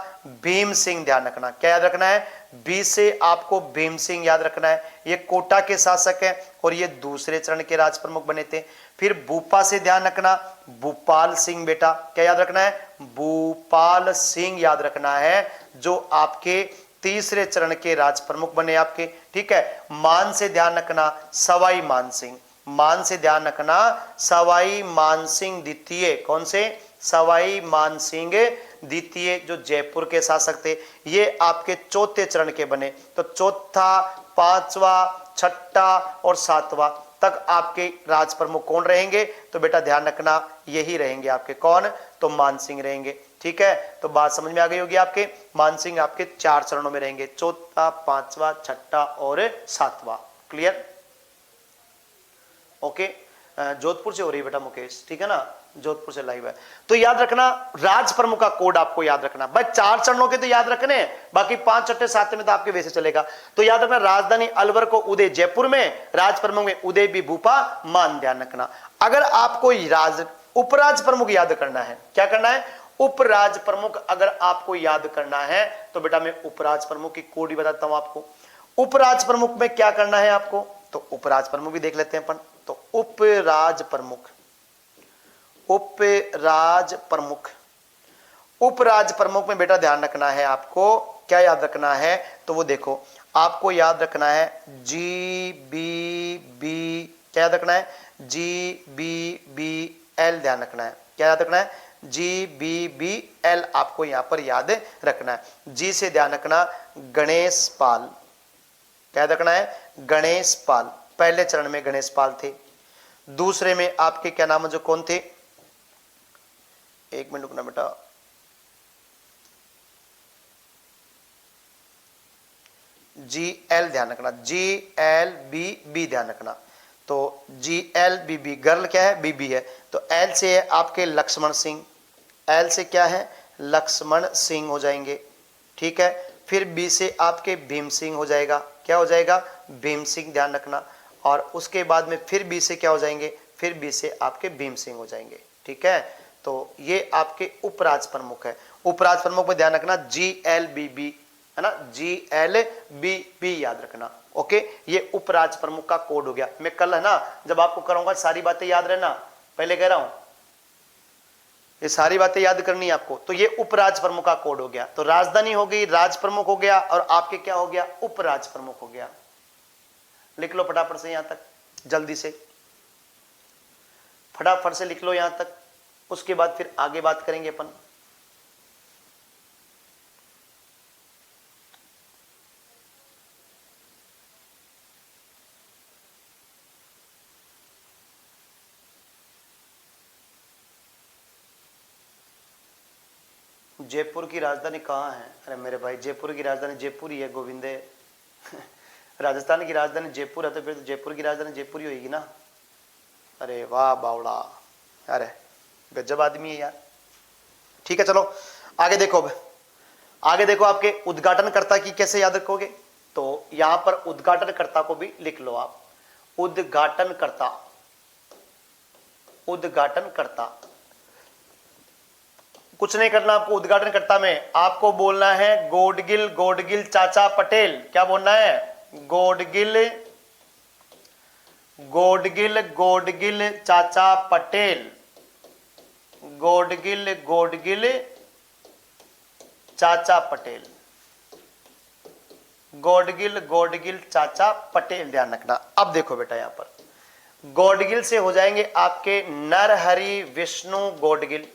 भीम सिंह, ध्यान रखना, क्या याद रखना है, बी से आपको भीम सिंह याद रखना है। ये कोटा के शासक है और ये दूसरे चरण के राज प्रमुख बने थे। फिर भूपा से ध्यान रखना भूपाल सिंह, बेटा क्या याद रखना है, भूपाल सिंह याद रखना है, जो आपके तीसरे चरण के राज प्रमुख बने आपके, ठीक है। मान से ध्यान रखना सवाई मान सिंह, मान से ध्यान रखना सवाई मान सिंह द्वितीय, कौन से, सवाई मान सिंह द्वितीय, जो जयपुर के शासक थे। ये आपके चौथे चरण के बने। तो चौथा, पांचवा, छठा और सातवां तक आपके राज प्रमुख कौन रहेंगे, तो बेटा ध्यान रखना यही रहेंगे आपके, कौन, तो मान सिंह रहेंगे, ठीक है। तो बात समझ में आ गई होगी आपके, मान सिंह आपके 4 चरणों में रहेंगे, चौथा, पांचवा, छठा और सातवां। Clear, okay. जोधपुर से हो रही है बेटा मुकेश, ठीक है ना, जोधपुर से लाइव है। तो याद रखना राज प्रमुख का कोड आपको याद रखना भाई, 4 चरणों के तो याद रखने हैं, बाकी 5, 6, 7 में तो आपके वैसे चलेगा। तो याद रखना राजधानी अलवर को उदय जयपुर में, राज प्रमुख में उदय भी भूपा मान, ध्यान रखना। अगर आपको उपराज प्रमुख याद करना है, क्या करना है, उपराज प्रमुख अगर आपको याद करना है, तो बेटा मैं उपराज प्रमुख की कोड ही बताता हूं आपको। उपराज प्रमुख में क्या करना है आपको, तो उपराज प्रमुख भी देख लेते हैं अपन। तो उपराज प्रमुख, उपराज प्रमुख, उपराज प्रमुख में बेटा ध्यान रखना है आपको, क्या याद रखना है, तो वो देखो आपको याद रखना है GBB, क्या याद रखना है, GBBL ध्यान रखना है, क्या याद रखना है, GBBL आपको यहां पर याद रखना है। जी से ध्यान रखना गणेश पाल, क्या याद रखना है, गणेश पाल, पहले चरण में गणेश पाल थे। दूसरे में आपके क्या नाम है, जो कौन थे, एक मिनट रुकना बेटा, GL ध्यान रखना, GLBB ध्यान रखना। तो GLBB, गर्ल क्या है, बीबी है, तो L से है आपके लक्ष्मण सिंह, L से क्या है, लक्ष्मण सिंह हो जाएंगे, ठीक है। फिर B से आपके भीम सिंह हो जाएगा, क्या हो जाएगा, भीम सिंह, ध्यान रखना। और उसके बाद में फिर B से क्या हो जाएंगे, फिर B से आपके भीम सिंह हो जाएंगे, ठीक है। तो ये आपके उपराज प्रमुख है। उपराज प्रमुख में ध्यान रखना GLBB, है ना, GLBB याद रखना, ओके। ये उपराज प्रमुख का कोड हो गया। मैं कल, है ना, जब आपको कराऊंगा सारी बातें याद रहना, पहले कह रहा हूं ये सारी बातें याद करनी है आपको। तो ये उपराज प्रमुख का कोड हो गया। तो राजधानी हो गई, राज प्रमुख हो गया, और आपके क्या हो गया, उपराज प्रमुख हो गया। लिख लो फटाफट से यहां तक, जल्दी से फटाफट से लिख लो यहां तक, उसके बाद फिर आगे बात करेंगे अपन। जयपुर की राजधानी कहाँ है, अरे मेरे भाई जयपुर की राजधानी जयपुर ही है गोविंदे। राजस्थान की राजधानी जयपुर है, तो फिर तो जयपुर की राजधानी जयपुर ही होगी ना। अरे वाह बावड़ा, अरे गजब आदमी है यार। ठीक है चलो आगे देखो। अब आगे देखो आपके उद्घाटनकर्ता की कैसे याद रखोगे, तो यहां पर उद्घाटनकर्ता को भी लिख लो आप। उद्घाटनकर्ता, उद्घाटनकर्ता कुछ नहीं करना आपको। उद्घाटनकर्ता में आपको बोलना है गोडगिल, गोडगिल चाचा पटेल, क्या बोलना है, गोडगिल, गोडगिल, गोडगिल चाचा पटेल, गोडगिल, गोडगिल चाचा पटेल। गौडगिल, गौडगिल चाचा पटेल, ध्यान रखना। अब देखो बेटा यहां पर गौडगिल से हो जाएंगे आपके नरहरि विष्णु गौडगिल,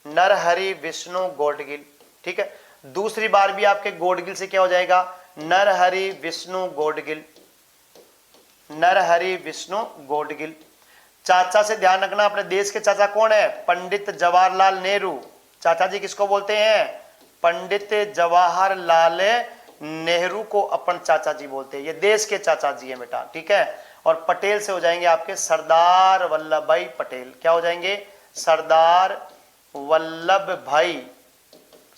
नरहरि विष्णु गौडगिल, ठीक है। दूसरी बार भी आपके गौडगिल से क्या हो जाएगा, नरहरि विष्णु गौडगिल, नरहरि विष्णु गौडगिल। चाचा से ध्यान रखना, अपने देश के चाचा कौन है, पंडित जवाहरलाल नेहरू। चाचा जी किसको बोलते हैं, पंडित जवाहरलाल नेहरू को अपन चाचा जी बोलते हैं, ये देश के चाचा जी हैं बेटा, ठीक है। और पटेल से हो जाएंगे आपके सरदार वल्लभ भाई पटेल, क्या हो जाएंगे, सरदार वल्लभ भाई,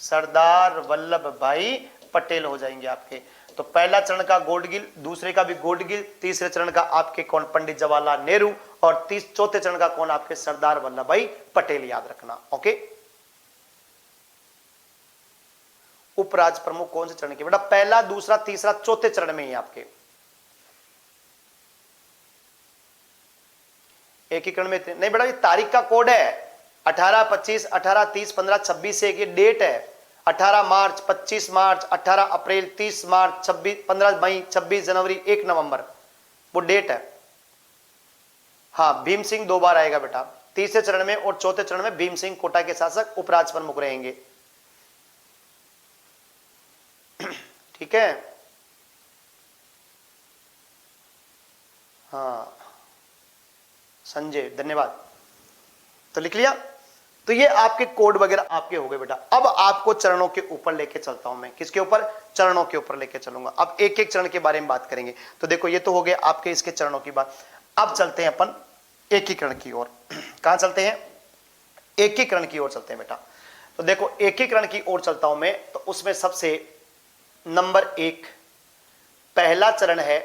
सरदार वल्लभ भाई पटेल हो जाएंगे आपके। तो पहला चरण का गौडगिल, दूसरे का भी गौडगिल, तीसरे चरण का आपके कौन, पंडित जवाहरलाल नेहरू, और चौथे चरण का कौन, आपके सरदार वल्लभ भाई पटेल, याद रखना। ओके, उपराज प्रमुख कौन से चरण के, बेटा पहला, दूसरा, तीसरा, चौथे चरण में ही आपके एकीकरण में नहीं बेटा, ये तारीख का कोड है, 18, 25, 18, 30, 15, 26 से ये डेट है, 18 मार्च, 25 मार्च, 18 अप्रैल, 30 मार्च, 26, 15 मई, 26 जनवरी, 1 नवंबर, वो डेट है। हाँ, भीम सिंह 2 बार आएगा बेटा, तीसरे चरण में और चौथे चरण में भीम सिंह कोटा के शासक उपराज प्रमुख रहेंगे, ठीक है। हाँ संजय, धन्यवाद। तो लिख लिया, तो ये आपके कोड वगैरह आपके हो गए बेटा। अब आपको चरणों के ऊपर लेके चलता हूं मैं, किसके ऊपर, चरणों के ऊपर लेके चलूंगा। अब एक एक चरण के बारे में बात करेंगे। तो देखो ये तो हो गया आपके इसके चरणों की बात। अब चलते हैं अपन एकीकरण की ओर। कहां चलते हैं, एकीकरण की ओर चलते हैं बेटा। तो देखो एकीकरण की ओर चलता हूं मैं, तो उसमें सबसे नंबर 1 पहला चरण है,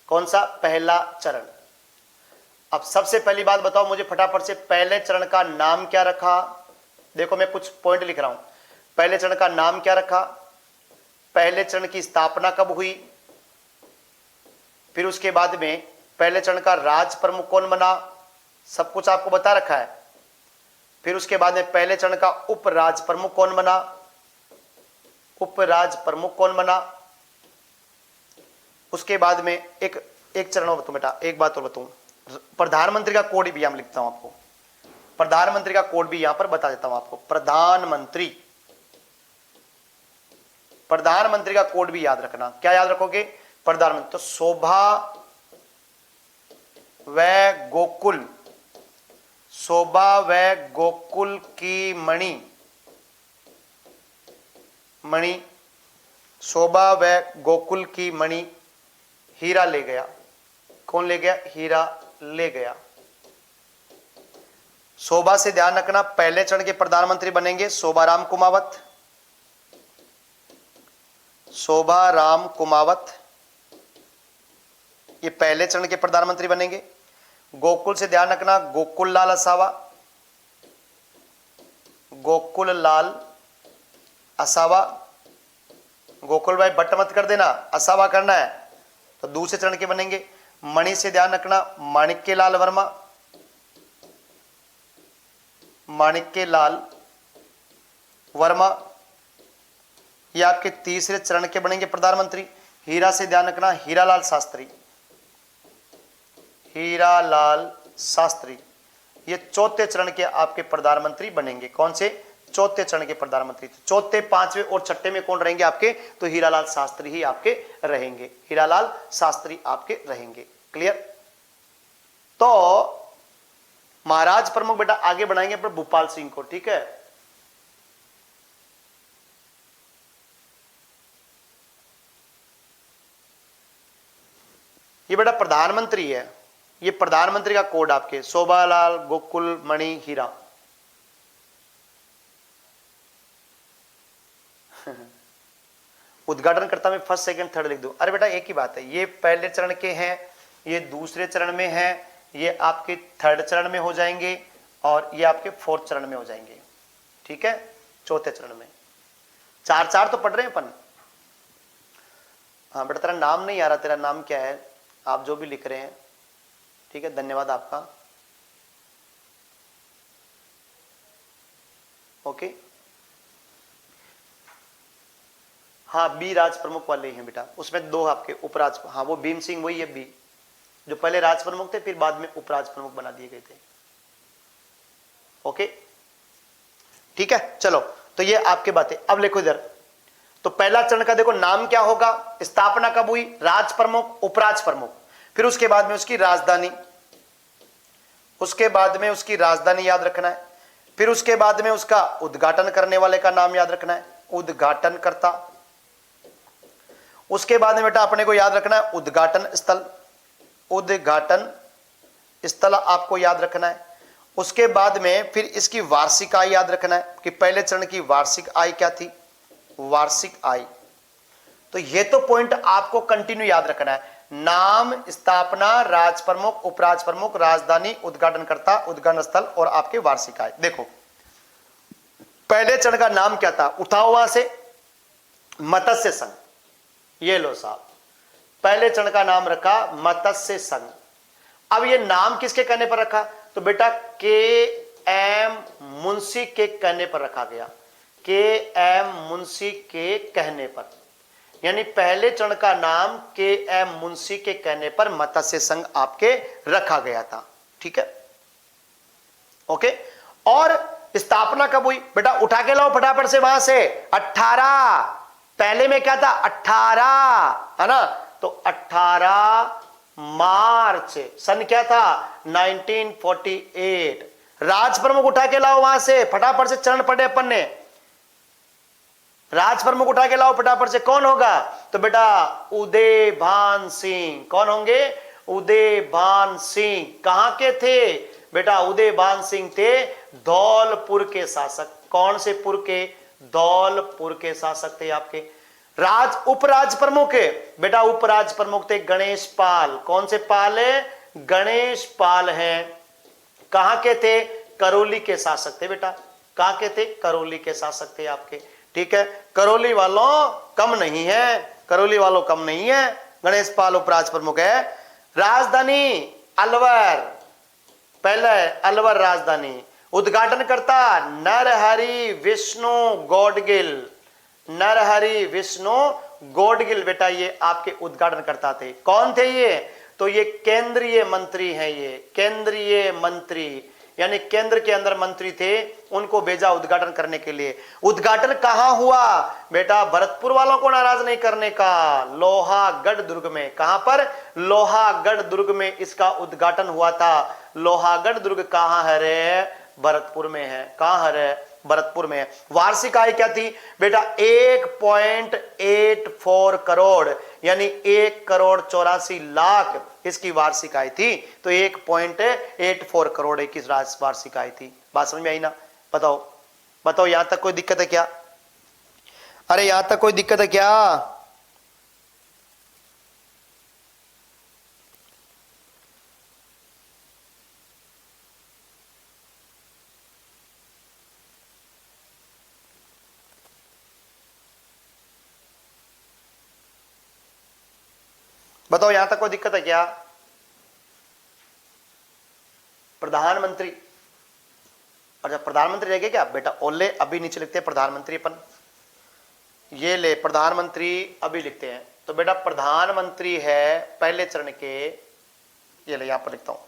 कौन सा, पहला चरण। अब सबसे पहली बात बताओ मुझे फटाफट से, पहले चरण का नाम क्या रखा। देखो मैं कुछ पॉइंट लिख रहा हूं, पहले चरण का नाम क्या रखा, पहले चरण की स्थापना कब हुई, फिर उसके बाद में पहले चरण का राज प्रमुख कौन बना, सब कुछ आपको बता रखा है। फिर उसके बाद में पहले चरण का उपराज प्रमुख कौन बना, उपराज प्रमुख कौन बना। उसके बाद में एक चरण और बताऊं बेटा, एक बात और बताऊं, प्रधानमंत्री का कोड भी यहां लिखता हूं आपको, प्रधानमंत्री का कोड भी यहां पर बता देता हूं आपको। प्रधानमंत्री, प्रधानमंत्री का कोड भी याद रखना, क्या याद रखोगे, प्रधानमंत्री। तो शोभा व गोकुल, शोभा व गोकुल की मणि, मणि, शोभा व गोकुल की मणि हीरा ले गया, कौन ले गया, हीरा ले गया। शोभा से ध्यान रखना, पहले चरण के प्रधानमंत्री बनेंगे शोभाराम कुमावत, शोभाराम कुमावत, ये पहले चरण के प्रधानमंत्री बनेंगे। गोकुल से ध्यान रखना, गोकुल लाल असावा, गोकुल लाल असावा, गोकुल भाई बट मत कर देना, असावा करना है। तो दूसरे चरण के बनेंगे। मणि से ध्यान रखना, माणिक्य लाल वर्मा, माणिक्य लाल वर्मा, ये आपके तीसरे चरण के बनेंगे प्रधानमंत्री। हीरा से ध्यान रखना, हीरालाल शास्त्री, हीरालाल शास्त्री, ये चौथे चरण के आपके प्रधानमंत्री बनेंगे। कौन से, चौथे चरण के प्रधानमंत्री। चौथे, पांचवें और छठे में कौन रहेंगे आपके, तो हीरालाल शास्त्री ही आपके रहेंगे, हीरालाल शास्त्री आपके रहेंगे। क्लियर। तो महाराज प्रमुख बेटा आगे बढ़ाएंगे पर भूपाल सिंह को, ठीक है। ये बेटा प्रधानमंत्री है, ये प्रधानमंत्री का कोड आपके, शोभालाल, गोकुल, मणि, हीरा। उद्घाटन करता मैं फर्स्ट सेकंड थर्ड लिख दूं, अरे बेटा एक ही बात है, ये पहले चरण के हैं, ये दूसरे चरण में है, ये आपके थर्ड चरण में हो जाएंगे और ये आपके फोर्थ चरण में हो जाएंगे, ठीक है, चौथे चरण में। चार चार तो पढ़ रहे हैं अपन। हाँ बेटा तेरा नाम नहीं आ रहा, तेरा नाम क्या है, आप जो भी लिख रहे हैं, ठीक है, धन्यवाद आपका। ओके, हाँ, बी राज प्रमुख वाले ही हैं बेटा, उसमें दो आपके उपराज, हाँ वो भीम सिंह वही है बी, जो पहले राज प्रमुख थे फिर बाद में उपराज प्रमुख बना दिए गए थे। ओके ठीक है, चलो तो ये आपके बातें। अब देखो इधर, तो पहला चरण का देखो नाम क्या होगा, स्थापना कब हुई, राज प्रमुख उपराज प्रमुख, फिर उसके बाद में उसकी राजधानी, उसके बाद में उसकी राजधानी याद रखना है, फिर उसके बाद में उसका उद्घाटन करने वाले का नाम याद रखना है, उद्घाटन करता, उसके बाद में बेटा अपने को याद रखना है उद्घाटन स्थल, उद्घाटन स्थल आपको याद रखना है। उसके बाद में फिर इसकी वार्षिक आय याद रखना है कि पहले चरण की वार्षिक आय क्या थी, वार्षिक आय। तो ये तो पॉइंट आपको कंटिन्यू याद रखना है, नाम, स्थापना, राज प्रमुख, उपराज प्रमुख, राजधानी, उद्घाटनकर्ता, उद्घाटन स्थल और आपके वार्षिक आय। देखो पहले चरण का नाम क्या था, उठाओ वहां से, मत्स्य संघ, ये लो साहब, पहले चरण का नाम रखा मत्स्य संघ। अब ये नाम किसके कहने पर रखा, तो बेटा के एम मुंशी के कहने पर रखा गया, के एम मुंशी के कहने पर, यानी पहले चरण का नाम के एम मुंशी के कहने पर मत्स्य संघ आपके रखा गया था। ठीक है, ओके। और स्थापना कब हुई, बेटा उठा के लाओ फटाफट से वहां से, 18, पहले में क्या था 18 है ना, तो 18 मार्च सन क्या था 1948। राज प्रमुख उठा के लाओ वहां से फटाफट से, चरण पढ़े अपन ने, राज प्रमुख उठा के लाओ फटाफट से, कौन होगा, तो बेटा उदय भान सिंह। कौन होंगे, उदय भान सिंह। कहां के थे बेटा, उदय भान सिंह थे धौलपुर के शासक। कौन से पुर के, धौलपुर के शासक थे आपके। उपराज प्रमुख है बेटा, उपराज प्रमुख थे गणेश पाल। कौन से पाल है, गणेश पाल हैं। कहां के थे, करौली के शासक थे बेटा। कहां के थे, करौली के शासक थे आपके। ठीक है, करौली वालों कम नहीं है, करौली वालों कम नहीं है, गणेश पाल उपराज प्रमुख है। राजधानी अलवर, पहले अलवर राजधानी। उद्घाटन करता नरहरि विष्णु गौडगिल, नरहरि विष्णु गौडगिल बेटा, ये आपके उद्घाटन करता थे। कौन थे ये, तो ये केंद्रीय मंत्री हैं, ये केंद्रीय मंत्री, यानी केंद्र के अंदर मंत्री थे, उनको भेजा उद्घाटन करने के लिए। उद्घाटन कहां हुआ बेटा, भरतपुर वालों को नाराज नहीं करने का, लोहागढ़ दुर्ग में। कहां पर, लोहागढ़ दुर्ग में इसका उद्घाटन हुआ था। लोहागढ़ दुर्ग कहां है रे, भरतपुर में है। कहां है रे, भरतपुर में है। वार्षिक आय क्या थी बेटा, 1.84 करोड़, यानी 1,84,00,000 इसकी वार्षिक आय थी। तो 1.84 करोड़ की वार्षिक आय थी। बात समझ में आई ना, बताओ बताओ, यहां तक कोई दिक्कत है क्या, अरे यहां तक कोई दिक्कत है क्या। बताओ यहां तक कोई दिक्कत है क्या। प्रधानमंत्री, अच्छा प्रधानमंत्री रह गए क्या बेटा, ओले अभी नीचे लिखते हैं प्रधानमंत्री अपन, ये ले प्रधानमंत्री अभी लिखते हैं। तो बेटा प्रधानमंत्री है पहले चरण के, ये ले यहां पर लिखता हूं,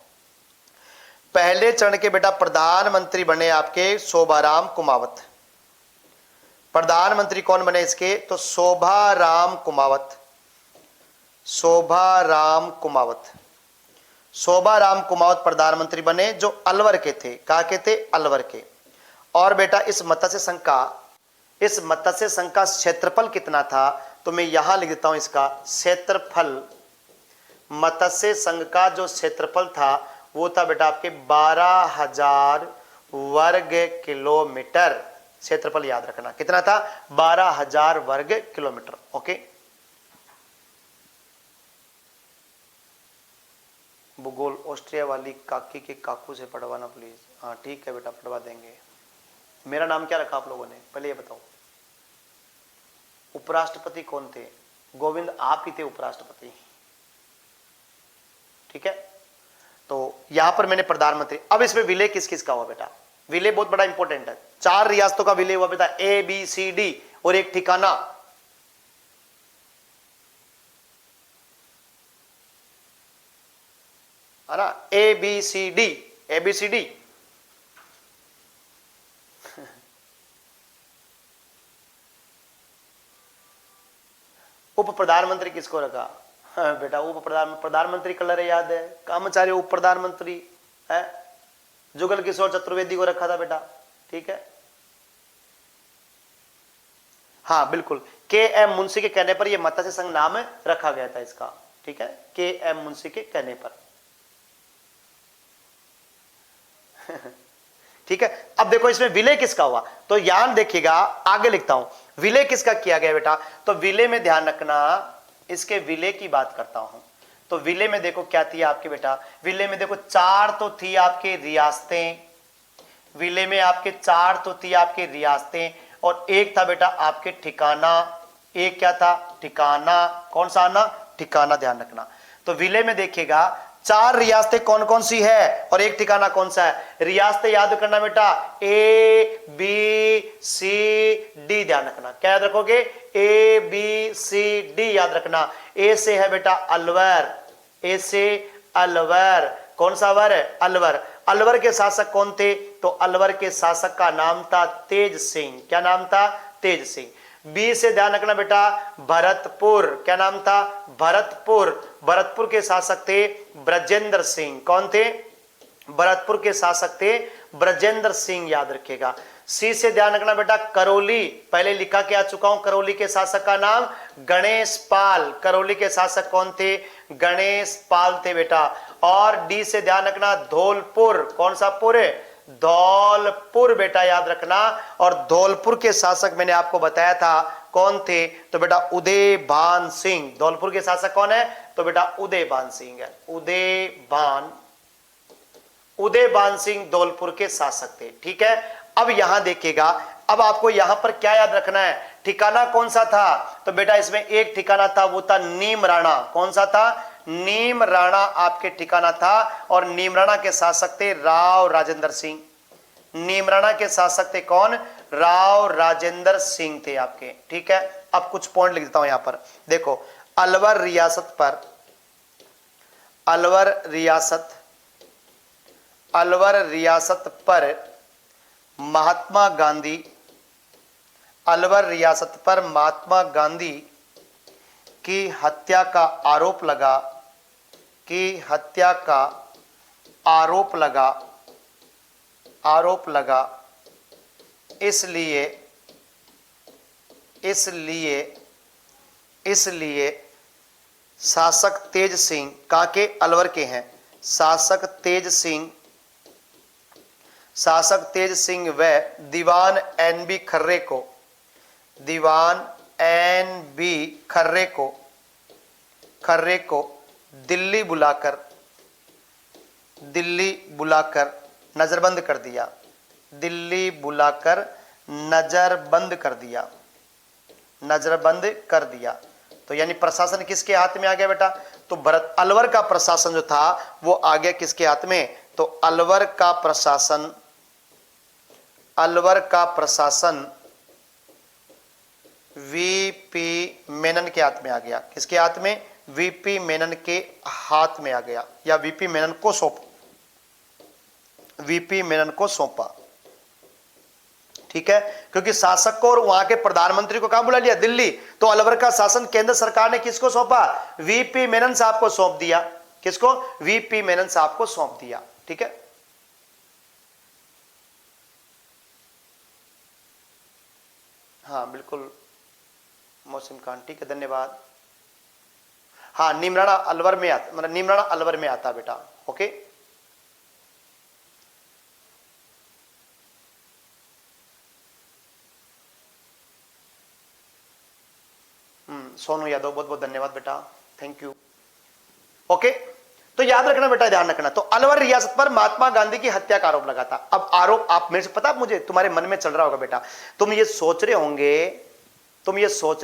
पहले चरण के बेटा प्रधानमंत्री बने आपके शोभाराम कुमावत। प्रधानमंत्री कौन बने इसके, तो शोभाराम कुमावत, शोभाराम कुमावत। शोभाराम कुमावत प्रधानमंत्री बने, जो अलवर के थे। कहां के थे, अलवर के। और बेटा इस मत्स्य संघ का क्षेत्रफल कितना था, तो मैं यहां लिख देता हूं इसका क्षेत्रफल। मत्स्य संघ का जो क्षेत्रफल था वो था बेटा आपके 12,000 वर्ग किलोमीटर। क्षेत्रफल याद रखना कितना था, 12,000 वर्ग किलोमीटर। ओके, भूगोल ऑस्ट्रिया वाली काकी के काकू से पढ़वाना प्लीज। हाँ ठीक है बेटा, पढ़वा देंगे। मेरा नाम क्या रखा आप लोगों ने, पहले ये बताओ। उपराष्ट्रपति कौन थे, गोविंद आप ही थे उपराष्ट्रपति। ठीक है, तो यहां पर मैंने प्रधानमंत्री। अब इसमें विलय किस किस का हुआ बेटा, विलय बहुत बड़ा इंपॉर्टेंट है। 4 रियासतों का विलय हुआ बेटा, A B C D और एक ठिकाना। है ना, A B C D, A B C D. उप प्रधानमंत्री किसको रखा? हाँ बेटा, उप प्रधानमंत्री कलर याद है, कामचारी उप प्रधानमंत्री है, जुगल किशोर चतुर्वेदी को रखा था बेटा। ठीक है, हाँ बिल्कुल, के एम मुंशी के कहने पर यह मत्स्य संघ नाम रखा गया था इसका। ठीक है, के एम मुंशी के कहने पर। ठीक है, अब देखो इसमें विलय किसका हुआ, तो यहां देखिएगा, आगे लिखता हूं, विलय किसका किया गया बेटा, तो विलय में ध्यान रखना, इसके विलय की बात करता हूं। तो विलय में देखो क्या थी आपके बेटा, विलय में देखो 4 तो थी आपके रियासतें, विलय में आपके 4 तो थी आपके रियासतें, और एक था बेटा आपके ठिकाना। एक क्या था? ठिकाना। कौन सा आना? ठिकाना, ध्यान रखना। तो विलय में देखिएगा 4 रियासतें कौन कौन सी है और एक ठिकाना कौन सा है। रियासतें याद करना बेटा, ए बी सी डी, ध्यान रखना। क्या याद रखोगे? ए बी सी डी याद रखना। ए से है बेटा अलवर, ए से अलवर। कौन सा वर है? अलवर। अलवर के शासक कौन थे? तो अलवर के शासक का नाम था तेज सिंह। क्या नाम था? तेज सिंह। बी से ध्यान रखना बेटा, भरतपुर। क्या नाम था? भरतपुर। भरतपुर के शासक थे ब्रजेंद्र सिंह। कौन थे? भरतपुर के शासक थे ब्रजेंद्र सिंह, याद रखिएगा। सी से ध्यान रखना बेटा, करौली। पहले लिखा के आ चुका हूं, करौली के शासक का नाम गणेश पाल। करौली के शासक कौन थे? गणेश पाल थे बेटा। और डी से ध्यान रखना, धौलपुर। कौन सा पुर है? धौलपुर बेटा, याद रखना। और धौलपुर के शासक मैंने आपको बताया था कौन थे, तो बेटा उदयभान सिंह। धौलपुर के शासक कौन है? तो बेटा उदयभान सिंह है। उदयभान सिंह धौलपुर के शासक थे। ठीक है, अब यहां देखिएगा, अब आपको यहां पर क्या याद रखना है, ठिकाना कौन सा था, तो बेटा इसमें एक ठिकाना था, वो था नीम राणा। कौन सा था? नीम राणा आपके ठिकाना था। और नीम राणा के शासक थे राव राजेंद्र सिंह। नीम राणा के शासक थे कौन? राव राजेंद्र सिंह थे आपके। ठीक है, अब कुछ पॉइंट लिख देता हूं यहां पर। देखो, अलवर रियासत पर, अलवर रियासत पर महात्मा गांधी, अलवर रियासत पर महात्मा गांधी की हत्या का आरोप लगा, की हत्या का आरोप लगा। इसलिए शासक तेज सिंह, कहां के? अलवर के हैं। शासक तेज सिंह व दीवान एन बी खर्रे को दिल्ली बुलाकर नजरबंद कर दिया। नजरबंद कर दिया। तो यानी प्रशासन किसके हाथ में आ गया बेटा? तो अलवर का प्रशासन जो था वो आ गया किसके हाथ में? तो अलवर का प्रशासन वीपी मेनन के हाथ में आ गया। किसके हाथ में? वीपी मेनन के हाथ में आ गया, या वीपी मेनन को सौंपा। ठीक है, क्योंकि शासक को और वहां के प्रधानमंत्री को कहां बुला लिया? दिल्ली। तो अलवर का शासन केंद्र सरकार ने किसको सौंपा? वीपी मेनन साहब को सौंप दिया। किसको? वीपी मेनन साहब को सौंप दिया। ठीक है, हाँ बिल्कुल मोहसिन खान, ठीक है, धन्यवाद। हाँ, नीमराणा अलवर में आता, मतलब नीमराणा अलवर में आता बेटा। ओके, सोनू यादव, बहुत बहुत धन्यवाद बेटा, थैंक यू। ओके, तो याद रखना बेटा, ध्यान रखना। तो अलवर रियासत पर महात्मा गांधी की हत्या का आरोप लगा था। अब आरोप आप मेरे से, पता मुझे तुम्हारे मन में चल रहा होगा बेटा, तुम ये सोच रहे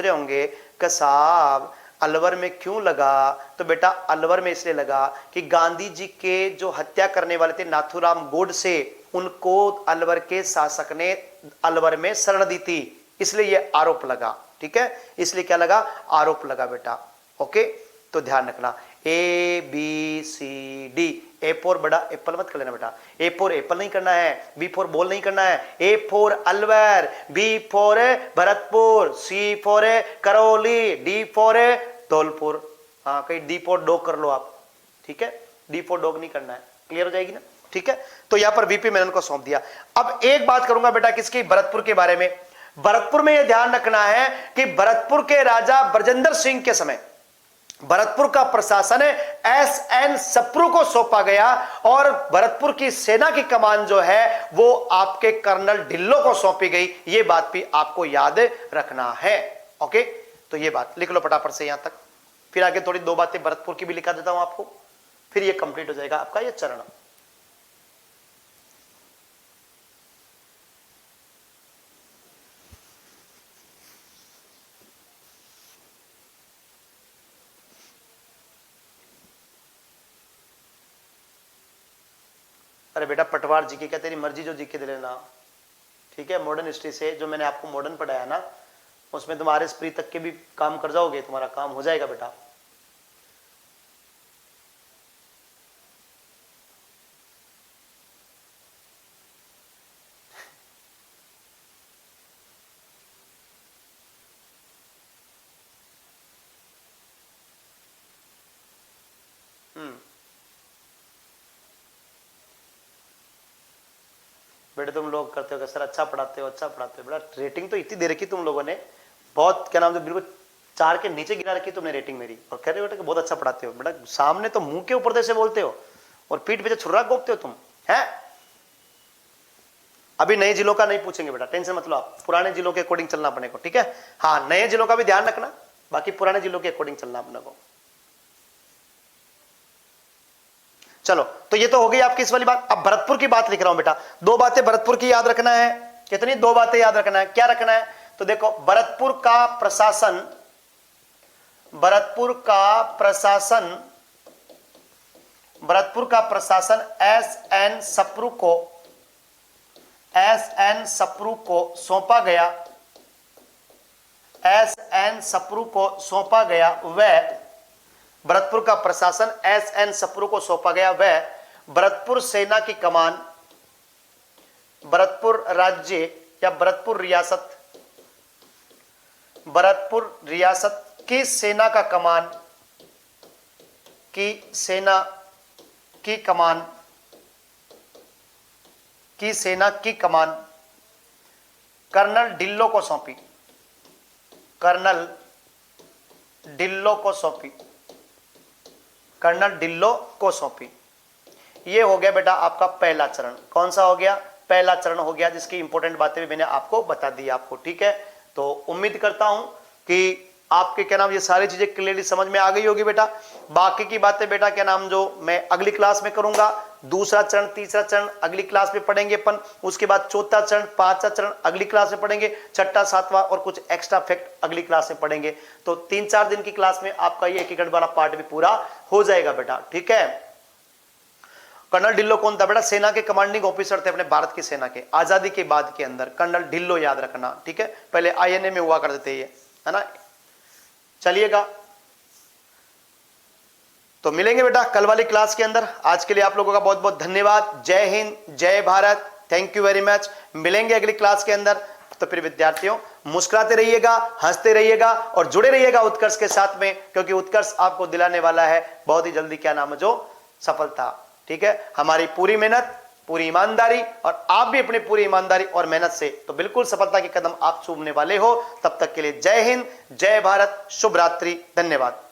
होंगे कि साहब अलवर में क्यों लगा? तो बेटा अलवर में इसलिए लगा कि गांधी जी के जो हत्या करने वाले थे नाथूराम गोडसे, उनको अलवर के शासक ने अलवर में शरण दी थी, इसलिए यह आरोप लगा। ठीक है, इसलिए क्या लगा? आरोप लगा बेटा। ओके, तो ध्यान रखना। A B C D. A for बड़ा एप्पल मत कर लेना बेटा, ए फॉर एप्पल नहीं करना है, बी फॉर बॉल नहीं करना है, A for Alwar, B for Bharatpur, C for Karauli, D for Dholpur. हाँ, कहीं डी फॉर डॉग कर लो आप, ठीक है, डी फॉर डॉग नहीं करना है। क्लियर हो जाएगी ना, ठीक है। तो यहां पर वीपी मेनन को सौंप दिया। अब एक बात करूंगा बेटा किसकी, भरतपुर के बारे में। भरतपुर में यह ध्यान रखना है कि भरतपुर के राजा ब्रजेंद्र सिंह के समय भरतपुर का प्रशासन एस.एन. सप्रू को सौंपा गया और भरतपुर की सेना की कमान जो है वो आपके कर्नल ढिल्लों को सौंपी गई। ये बात भी आपको याद रखना है। ओके, तो ये बात लिख लो फटाफट से यहां तक, फिर आगे थोड़ी दो बातें भरतपुर की भी लिखा देता हूं आपको, फिर ये कंप्लीट हो जाएगा आपका ये चरण। अरे बेटा पटवार जी की क्या तेरी मर्जी, जो जीके दे लेना, ठीक है। मॉडर्न हिस्ट्री से जो मैंने आपको मॉडर्न पढ़ाया ना, उसमें तुम आर.एस. प्री तक के भी काम कर जाओगे, तुम्हारा काम हो जाएगा बेटा। बेटे तुम लोग करते हो सर अच्छा पढ़ाते हो, अच्छा पढ़ाते हो बेटा। रेटिंग तो इतनी दे रखी तुम लोगों ने, बहुत क्या नाम है, बिल्कुल 4 के नीचे गिरा रखी तुमने रेटिंग मेरी, और कह रहे हो बेटा कि बहुत अच्छा पढ़ाते हो। बेटा सामने तो मुंह के ऊपर से बोलते हो और पीठ पे छुर्रा गोपते हो तुम, हैं। अभी नए जिलों का नहीं पूछेंगे बेटा, टेंशन मत लो आप, पुराने जिलों के अकॉर्डिंग चलना अपने को, ठीक है। हाँ, नए जिलों का भी ध्यान रखना, बाकी पुराने जिलों के अकॉर्डिंग चलना अपने को। चलो, तो ये तो हो गई आपकी इस वाली बात। अब भरतपुर की बात लिख रहा हूं बेटा, 2 बातें भरतपुर की याद रखना है। कितनी? 2 बातें याद रखना है। क्या रखना है? तो देखो, भरतपुर का प्रशासन एस.एन. सप्रू को सौंपा गया। वह भरतपुर का प्रशासन एस.एन. सप्रू को सौंपा गया। वह भरतपुर सेना की कमान, भरतपुर राज्य या भरतपुर रियासत की सेना का कमान कर्नल ढिल्लों को सौंपी। कर्नल ढिल्लों को सौंपी। ये हो गया बेटा आपका पहला चरण। कौन सा हो गया? पहला चरण हो गया, जिसकी इंपॉर्टेंट बातें भी मैंने आपको बता दी आपको, ठीक है। तो उम्मीद करता हूं कि आपके क्या नाम ये सारी चीजें क्लियरली समझ में आ गई होगी बेटा। बाकी की बातें बेटा क्या नाम जो मैं अगली क्लास में करूंगा, दूसरा चरण तीसरा चरण अगली क्लास में पढ़ेंगे अपन, उसके बाद चौथा चरण पांचवा चरण अगली क्लास में पढ़ेंगे, छठा सातवां और कुछ एक्स्ट्रा फैक्ट अगली क्लास में पढ़ेंगे। तो 3-4 दिन की क्लास में आपका ये 1 घंटे वाला पार्ट भी पूरा हो जाएगा बेटा, ठीक है। कर्नल ढिल्लों कौन था बेटा? सेना के कमांडिंग ऑफिसर थे अपने भारत की सेना के, आजादी के बाद के अंदर। कर्नल ढिल्लों याद रखना, ठीक है। पहले INA में हुआ करते थे ये, है ना। चलिएगा, तो मिलेंगे बेटा कल वाली क्लास के अंदर। आज के लिए आप लोगों का बहुत बहुत धन्यवाद। जय हिंद, जय Bharat, thank you very much. मिलेंगे अगली क्लास के अंदर। तो फिर विद्यार्थियों, मुस्कुराते रहिएगा, हंसते रहिएगा और जुड़े रहिएगा उत्कर्ष के साथ में, क्योंकि उत्कर्ष आपको दिलाने वाला है बहुत ही जल्दी क्या नाम है जो सफलता, ठीक है। हमारी पूरी मेहनत, पूरी ईमानदारी, और आप भी अपनी पूरी ईमानदारी और मेहनत से तो बिल्कुल सफलता के कदम आप चूमने वाले हो। तब तक के लिए जय हिंद, जय भारत, शुभ रात्रि, धन्यवाद।